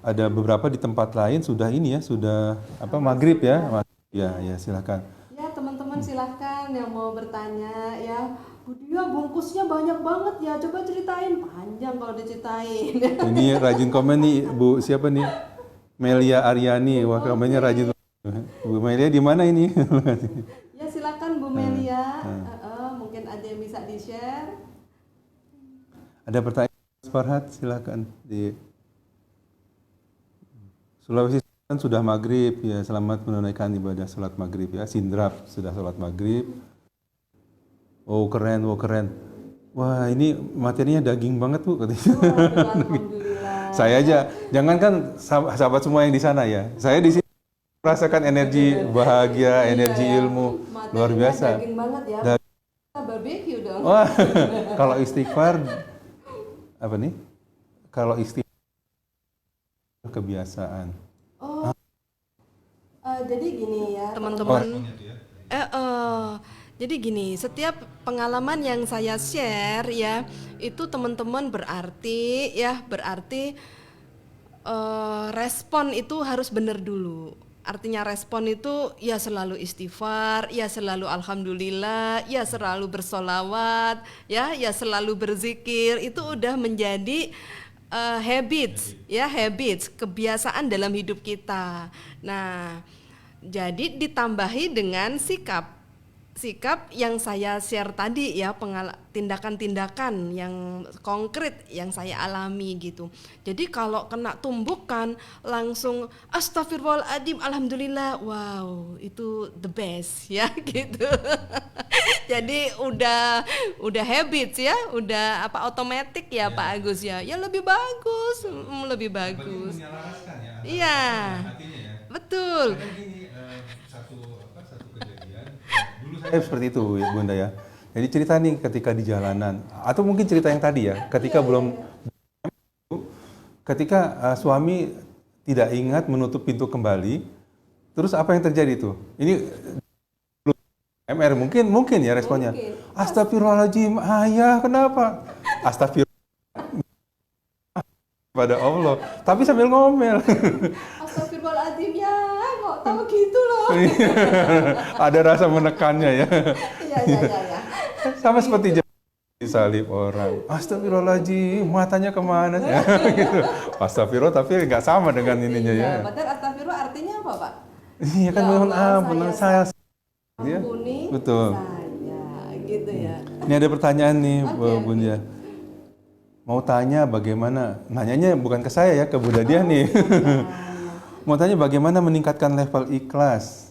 Ada beberapa di tempat lain sudah ini ya, sudah maghrib ya. Ya silahkan. Ya teman-teman silahkan yang mau bertanya ya. Bu Dia bungkusnya banyak banget ya, coba ceritain. Panjang kalau diceritain. Ini rajin komen nih Bu, siapa nih? Melia Aryani, wah komennya rajin. Bu Melia di mana ini? Ya silakan Bu Melia, mungkin ada yang bisa di-share. Ada pertanyaan Mas Farhat, silakan. Di Sulawesi Selatan sudah maghrib ya, selamat menunaikan ibadah sholat maghrib ya. Sindrap sudah sholat maghrib. Oh keren. Wah ini materinya daging banget Bu. Alhamdulillah. Saya aja, jangankan sahabat semua yang di sana ya. Saya di sini merasakan energi bahagia, energi ilmu luar biasa. Daging banget ya. Barbecue dong. Wah, kalau istighfar apa nih? Kalau istighfar kebiasaan. Jadi gini ya, teman-teman. Jadi gini, setiap pengalaman yang saya share ya, itu teman-teman berarti respon itu harus benar dulu. Artinya respon itu ya selalu istighfar, ya selalu alhamdulillah, ya selalu bersolawat, ya selalu berzikir. Itu udah menjadi habits, kebiasaan dalam hidup kita. Nah, jadi ditambahi dengan sikap yang saya share tadi ya, tindakan-tindakan yang konkret yang saya alami gitu. Jadi kalau kena tumbukan langsung astagfirullahaladzim, alhamdulillah, wow itu the best ya gitu. Jadi udah habits ya, udah otomatis ya Pak Agus ya lebih bagus, lebih bagus. Iya, betul. Saya seperti itu Bunda ya. Jadi cerita nih ketika di jalanan, atau mungkin cerita yang tadi ya, ketika suami tidak ingat menutup pintu kembali, terus apa yang terjadi tuh? Ini MR mungkin ya responnya. Astagfirullahaladzim, ayah kenapa? Astagfirullah pada Allah, tapi sambil ngomel. Astagfirullahaladzim ya, kok tahu gitu loh. Ada rasa menekannya ya. Iya. Sama seperti disalib orang. Astagfirullahaladzim, matanya kemana? Gitu. Astagfirullah tapi nggak sama dengan ininya ya. Padahal astagfirullah artinya apa Pak? Iya kan mohon ampun saya. Ampuni betul. Saya, gitu ya. Ini ada pertanyaan nih Bunda. Mau tanya bagaimana? Nanyanya bukan ke saya ya, ke Bunda dia nih. Mau tanya bagaimana meningkatkan level ikhlas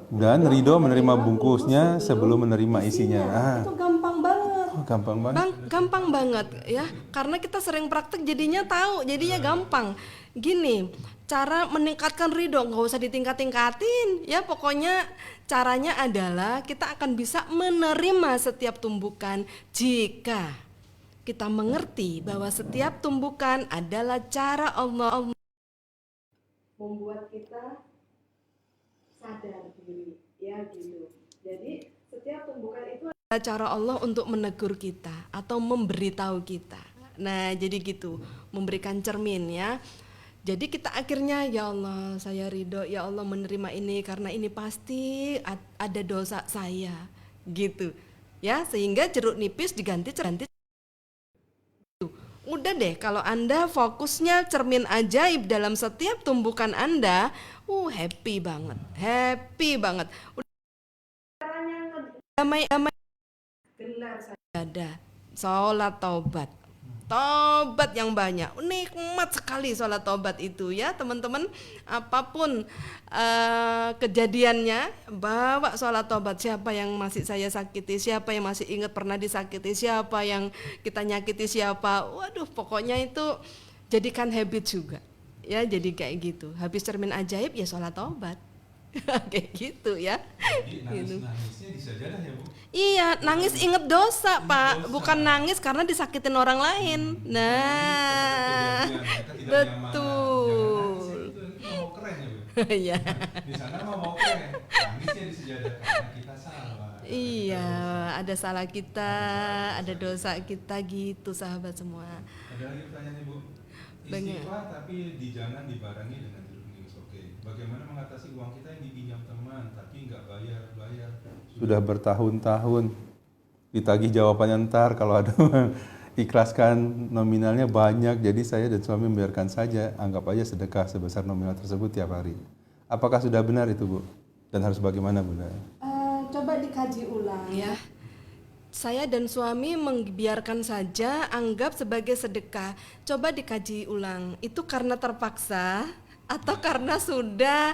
dan ridho menerima bungkusnya sebelum menerima isinya. Itu gampang banget. Gampang banget. Gampang banget ya, karena kita sering praktek jadinya tahu, jadinya gampang. Gini, cara meningkatkan ridho nggak usah ditingkat-tingkatin ya, pokoknya caranya adalah kita akan bisa menerima setiap tumbukan jika kita mengerti bahwa setiap tumbukan adalah cara Allah Membuat kita sadar diri ya gitu. Jadi setiap tumbukan itu cara Allah untuk menegur kita atau memberitahu kita. Nah, jadi gitu, memberikan cermin ya. Jadi kita akhirnya, ya Allah, saya ridho, ya Allah menerima ini karena ini pasti ada dosa saya, gitu. Ya, sehingga jeruk nipis diganti. Udah deh, kalau Anda fokusnya cermin ajaib dalam setiap tumbukan Anda, happy banget. Udah damai benar ada sholat taubat yang banyak, nikmat sekali sholat taubat itu ya teman-teman. Apapun kejadiannya, bawa sholat taubat. Siapa yang masih saya sakiti, siapa yang masih ingat pernah disakiti, siapa yang kita nyakiti, siapa, waduh pokoknya itu jadikan habit juga ya. Jadi kayak gitu, habis cermin ajaib ya sholat taubat. Kayak gitu ya. Jadi nangis-nangisnya di sajadah ya Bu? Iya, nangis inget dosa Pak, bukan nangis karena disakitin orang lain. Nah, betul. Mau keren ya Bu? Iya. Di sana mau keren, nangisnya di sajadah karena kita salah. Iya, ada salah kita, ada dosa kita gitu sahabat semua. Ada lagi pertanyaan Bu? Istighfar tapi jangan dibarengi dengan jeruk nipis. Oke. Bagaimana mengatasi uang kita yang dipinjam teman tapi nggak bayar? Sudah bertahun-tahun ditagih jawabannya ntar kalau ada. Ikhlaskan, nominalnya banyak, jadi saya dan suami membiarkan saja, anggap aja sedekah sebesar nominal tersebut tiap hari. Apakah sudah benar itu Bu? Dan harus bagaimana Bunda? coba dikaji ulang Ya. Saya dan suami membiarkan saja, anggap sebagai sedekah. Coba dikaji ulang, itu karena terpaksa atau karena sudah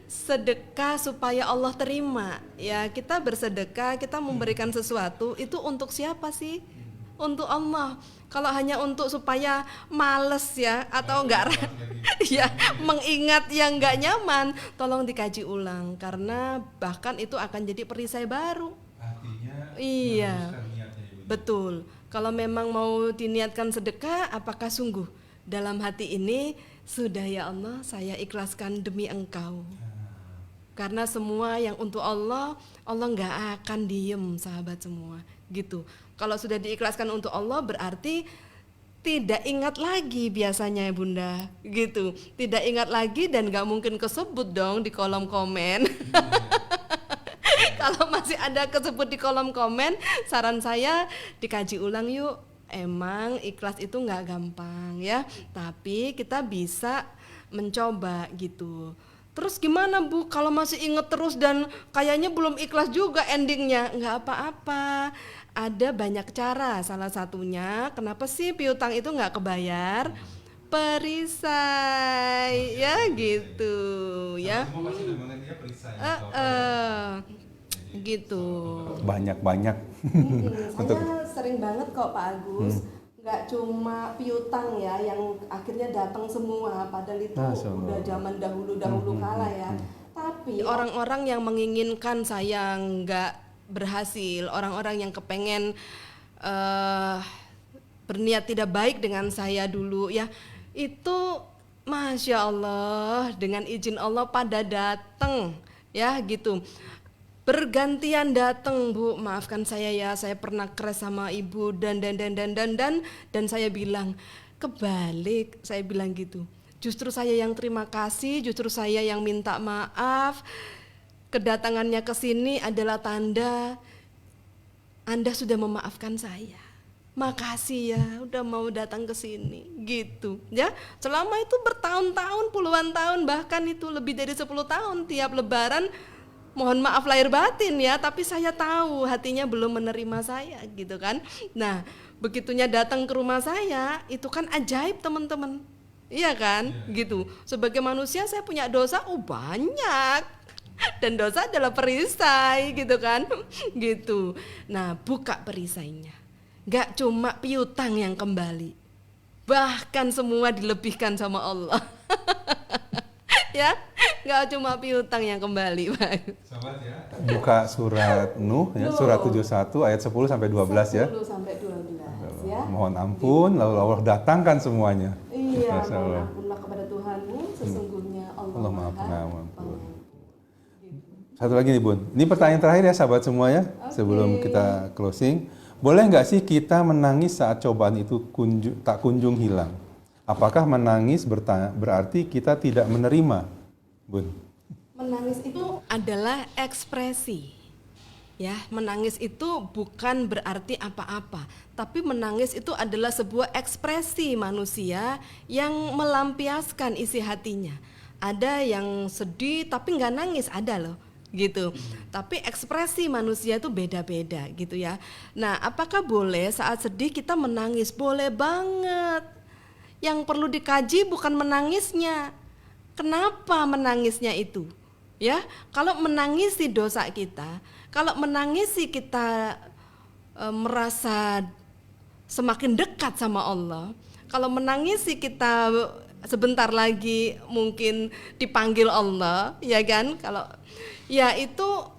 sedekah supaya Allah terima? Ya, kita bersedekah, kita memberikan sesuatu, itu untuk siapa sih? Untuk Allah. Kalau hanya untuk supaya males ya, atau enggak ya, mengingat yang enggak nyaman, tolong dikaji ulang, karena bahkan itu akan jadi perisai baru. Artinya Iya, niatnya Ibu. betul. Kalau memang mau diniatkan sedekah, apakah sungguh dalam hati ini sudah, ya Allah, saya ikhlaskan demi Engkau. Karena semua yang untuk Allah, Allah nggak akan diem, sahabat semua, gitu. Kalau sudah diikhlaskan untuk Allah, berarti tidak ingat lagi biasanya Bunda, gitu. Tidak ingat lagi dan nggak mungkin kesebut dong di kolom komen. Kalau masih ada kesebut di kolom komen, saran saya dikaji ulang yuk. Emang ikhlas itu nggak gampang ya, tapi kita bisa mencoba gitu. Terus gimana Bu, kalau masih inget terus dan kayaknya belum ikhlas juga endingnya? Nggak apa-apa, ada banyak cara. Salah satunya, kenapa sih piutang itu nggak kebayar? Perisai, ya gitu ya. Semua pasti udah mengenai perisai. Gitu. Banyak-banyak. Saya sering banget kok Pak Agus, nggak cuma piutang ya yang akhirnya datang semua, padahal itu udah zaman dahulu kala ya. Tapi Orang-orang yang menginginkan saya nggak berhasil, orang-orang yang kepengen berniat tidak baik dengan saya dulu ya, itu Masya Allah, dengan izin Allah pada datang ya gitu. Bergantian datang, Bu, maafkan saya ya, saya pernah keras sama ibu dan saya bilang kebalik, saya bilang gitu. Justru saya yang terima kasih, justru saya yang minta maaf. Kedatangannya ke sini adalah tanda Anda sudah memaafkan saya. Makasih ya, udah mau datang ke sini, gitu. Ya, selama itu bertahun-tahun, puluhan tahun, bahkan itu lebih dari 10 tahun tiap Lebaran. Mohon maaf lahir batin ya, tapi saya tahu hatinya belum menerima saya gitu kan. Nah, begitunya datang ke rumah saya, itu kan ajaib teman-teman. Iya kan? Gitu. Sebagai manusia saya punya dosa, banyak. Dan dosa adalah perisai gitu kan. Gitu. Nah, buka perisainya. Gak cuma piutang yang kembali. Bahkan semua dilebihkan sama Allah. Ya, nggak cuma piutang yang kembali, Pak. Sobat ya, buka surat Nuh ya, surat 71 ayat 10 sampai 12 ya. 10 sampai 12 ya. Mohon ampun, lalu Allah datangkan semuanya. Iya, mohon ampunlah kepada Tuhanmu, sesungguhnya Allah Allah Maha Maha Pengampun. Satu lagi nih Bun, ini pertanyaan terakhir ya sahabat semua ya, sebelum kita closing. Boleh nggak sih kita menangis saat cobaan itu tak kunjung hilang? Apakah menangis berarti kita tidak menerima, Bun? Menangis itu adalah ekspresi. Ya, menangis itu bukan berarti apa-apa, tapi menangis itu adalah sebuah ekspresi manusia yang melampiaskan isi hatinya. Ada yang sedih tapi nggak nangis, ada loh gitu. Tapi ekspresi manusia itu beda-beda gitu ya. Nah, apakah boleh saat sedih kita menangis? Boleh banget. Yang perlu dikaji bukan menangisnya. Kenapa menangisnya itu? Ya, kalau menangisi dosa kita, kalau menangisi kita merasa semakin dekat sama Allah, kalau menangisi kita sebentar lagi mungkin dipanggil Allah, ya kan? Kalau ya itu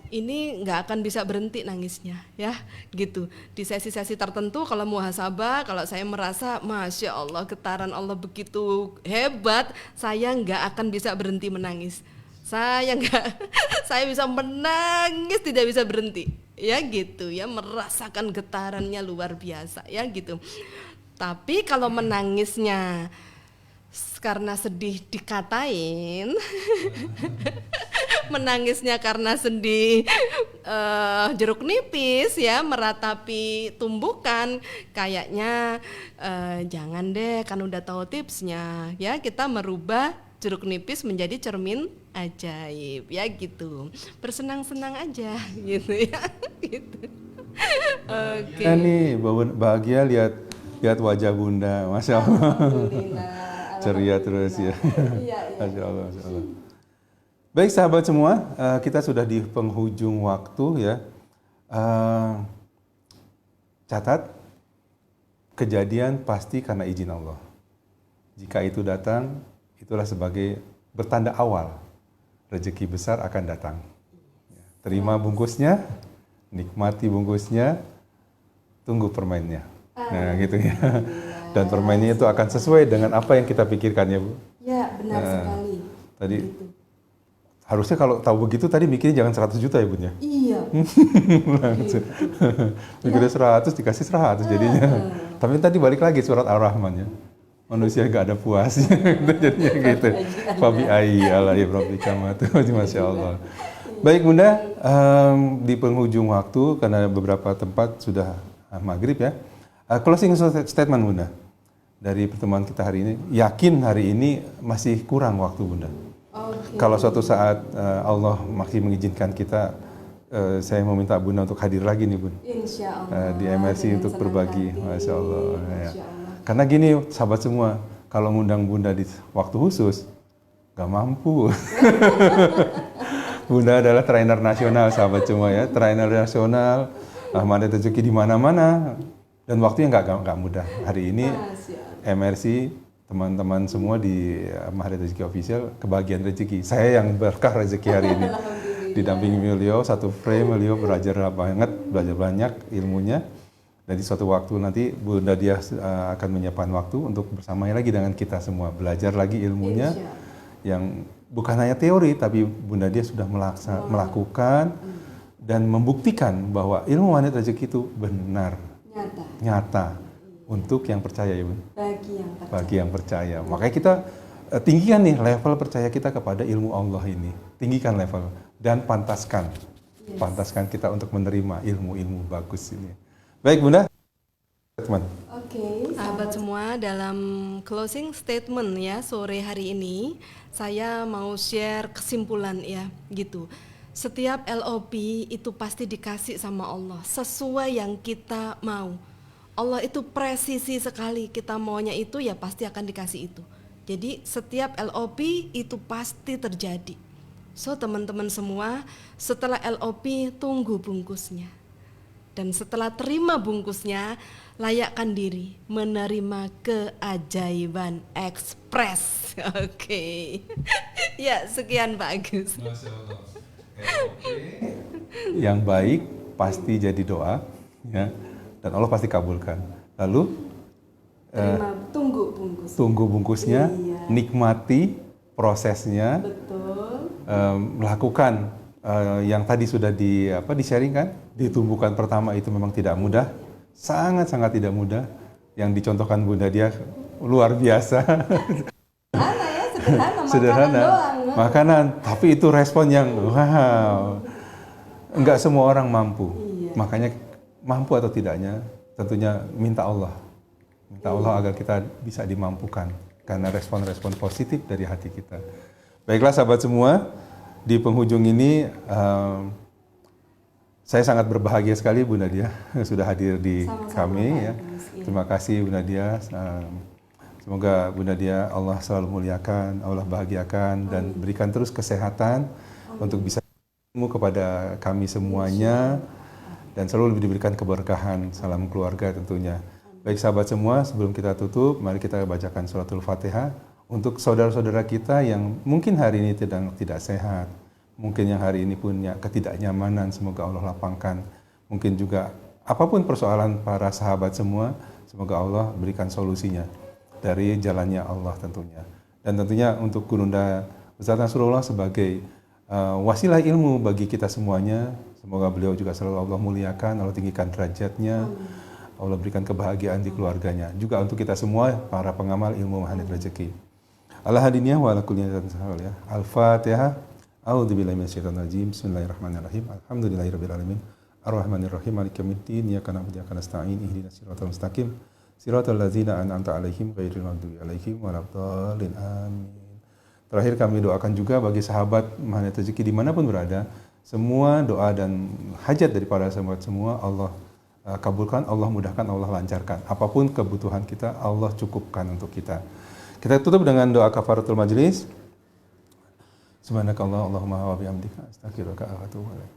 ini nggak akan bisa berhenti nangisnya, ya gitu. Di sesi-sesi tertentu kalau muhasabah, kalau saya merasa masya Allah getaran Allah begitu hebat, saya nggak akan bisa berhenti menangis. Saya bisa menangis tidak bisa berhenti, ya gitu ya, merasakan getarannya luar biasa, ya gitu. Tapi kalau menangisnya karena sedih dikatain, menangisnya karena sedih jeruk nipis ya, meratapi tumbukan, kayaknya jangan deh, kan udah tahu tipsnya ya, kita merubah jeruk nipis menjadi cermin ajaib, ya gitu, bersenang-senang aja gitu ya gitu. Oke. Nah nih bahagia lihat wajah Bunda, Masya Allah. Ceria terus ya. Masya Allah, Masya Allah. Baik sahabat semua, kita sudah di penghujung waktu ya. Catat, kejadian pasti karena izin Allah. Jika itu datang, itulah sebagai bertanda awal rezeki besar akan datang. Terima bungkusnya, nikmati bungkusnya, tunggu permennya. Nah gitu ya. Dan permennya itu akan sesuai dengan apa yang kita pikirkan ya Bu. Ya benar sekali. Tadi gitu. Harusnya kalau tahu begitu tadi mikirnya jangan 100 juta ya Bun ya. Iya. Mikirnya 100 dikasih 100 jadinya. Tapi tadi balik lagi surat Ar-Rahman ya. Manusia gak ada puasnya jadinya gitu. Fabi ayyi ala rabbika Masya Allah. Baik Bunda, di penghujung waktu karena beberapa tempat sudah maghrib ya. Closing statement Bunda dari pertemuan kita hari ini. Yakin hari ini masih kurang waktu Bunda. Kalau suatu saat Allah masih mengizinkan kita, saya mau minta Bunda untuk hadir lagi nih Bun. Insya Allah. Di MRC untuk berbagi, Masya Allah. Ya. Masya Allah. Karena gini sahabat semua, kalau ngundang Bunda di waktu khusus, gak mampu. Bunda adalah trainer nasional sahabat semua ya, trainer nasional, Mahret Rezeki di mana-mana, dan waktunya nggak mudah. Hari ini MRC teman-teman semua di Mahret Rezeki Official kebagian rezeki. Saya yang berkah rezeki hari ini. Didampingi beliau satu frame, beliau belajar banyak ilmunya. Dan di suatu waktu nanti Bunda Dia akan menyiapkan waktu untuk bersamanya lagi dengan kita semua, belajar lagi ilmunya yang bukan hanya teori, tapi Bunda Dia sudah melakukan dan membuktikan bahwa ilmu Mahret Rezeki itu benar, nyata untuk yang percaya ya Bun. Bagi yang percaya. Makanya kita tinggikan nih level percaya kita kepada ilmu Allah ini, tinggikan level dan pantaskan kita untuk menerima ilmu-ilmu bagus ini. Baik Bunda, teman. Oke, sahabat semua, dalam closing statement ya sore hari ini saya mau share kesimpulan ya gitu. Setiap LOP itu pasti dikasih sama Allah sesuai yang kita mau. Allah itu presisi sekali, kita maunya itu ya pasti akan dikasih itu. Jadi setiap LOP itu pasti terjadi. So teman-teman semua, setelah LOP tunggu bungkusnya. Dan setelah terima bungkusnya, layakkan diri menerima keajaiban ekspres. Oke. Ya, sekian Pak Agus. Yang baik pasti jadi doa, ya, dan Allah pasti kabulkan. Lalu tunggu bungkusnya, nikmati prosesnya. Betul. melakukan yang tadi sudah di-sharingkan, ditumbuhkan pertama itu memang tidak mudah, sangat-sangat tidak mudah. Yang dicontohkan Bunda Dia luar biasa. Sederhana, makanan, tapi itu respon yang wow. Enggak semua orang mampu. Makanya mampu atau tidaknya tentunya minta Allah agar kita bisa dimampukan karena respon-respon positif dari hati kita. Baiklah sahabat semua, di penghujung ini saya sangat berbahagia sekali Bunda Dia sudah hadir di kami ya. Terima kasih Bunda Dia. Semoga Bunda Dia Allah selalu muliakan, Allah bahagiakan dan berikan terus kesehatan untuk bisa kepada kami semuanya dan selalu diberikan keberkahan. Salam keluarga tentunya. Baik sahabat semua, sebelum kita tutup, mari kita bacakan suratul Fatihah untuk saudara-saudara kita yang mungkin hari ini tidak sehat, mungkin yang hari ini punya ketidaknyamanan, semoga Allah lapangkan. Mungkin juga apapun persoalan para sahabat semua, semoga Allah berikan solusinya dari jalannya Allah tentunya. Dan tentunya untuk Gurunda Ustaz Nasrullah sebagai wasilah ilmu bagi kita semuanya, semoga beliau juga selalu Allah muliakan, Allah tinggikan derajatnya, Allah berikan kebahagiaan di keluarganya. Juga untuk kita semua para pengamal ilmu magnet rezeki. Al-Hadiniyah wa ala kulli ya. Al-Fatihah. A'udzubillahi minasyaitonir rajim. Bismillahirrahmanirrahim. Alhamdulillahirabbil alamin. Ar-Rahmanir-Rahim. Maliki yaumiddin. Iyyaka na'budu wa iyyaka nasta'in. Ihdinas siratal mustaqim. Siratal ladzina an'amta 'alaihim ghairil maghdubi 'alaihim waladdallin. Amin. Terakhir kami doakan juga bagi sahabat magnet rezeki dimanapun berada, semua doa dan hajat dari para sahabat semua Allah kabulkan, Allah mudahkan, Allah lancarkan. Apapun kebutuhan kita, Allah cukupkan untuk kita. Kita tutup dengan doa kafaratul majlis. Subhanakallah Allahumma wa bihamdika astaghfiruka wa atubu ilaik.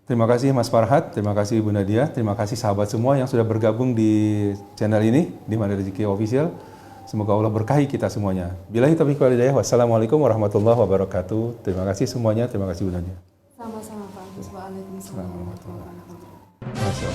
Terima kasih Mas Farhat, terima kasih Bunda Dia, terima kasih sahabat semua yang sudah bergabung di channel ini di Magnet Rezeki Official. Semoga Allah berkahi kita semuanya. Billahi taufiq wal hidayah. Wassalamualaikum warahmatullahi wabarakatuh. Terima kasih semuanya, terima kasih Bunda Dia. Sama-sama Pak Agus. Waalaikumsalam warahmatullahi wabarakatuh.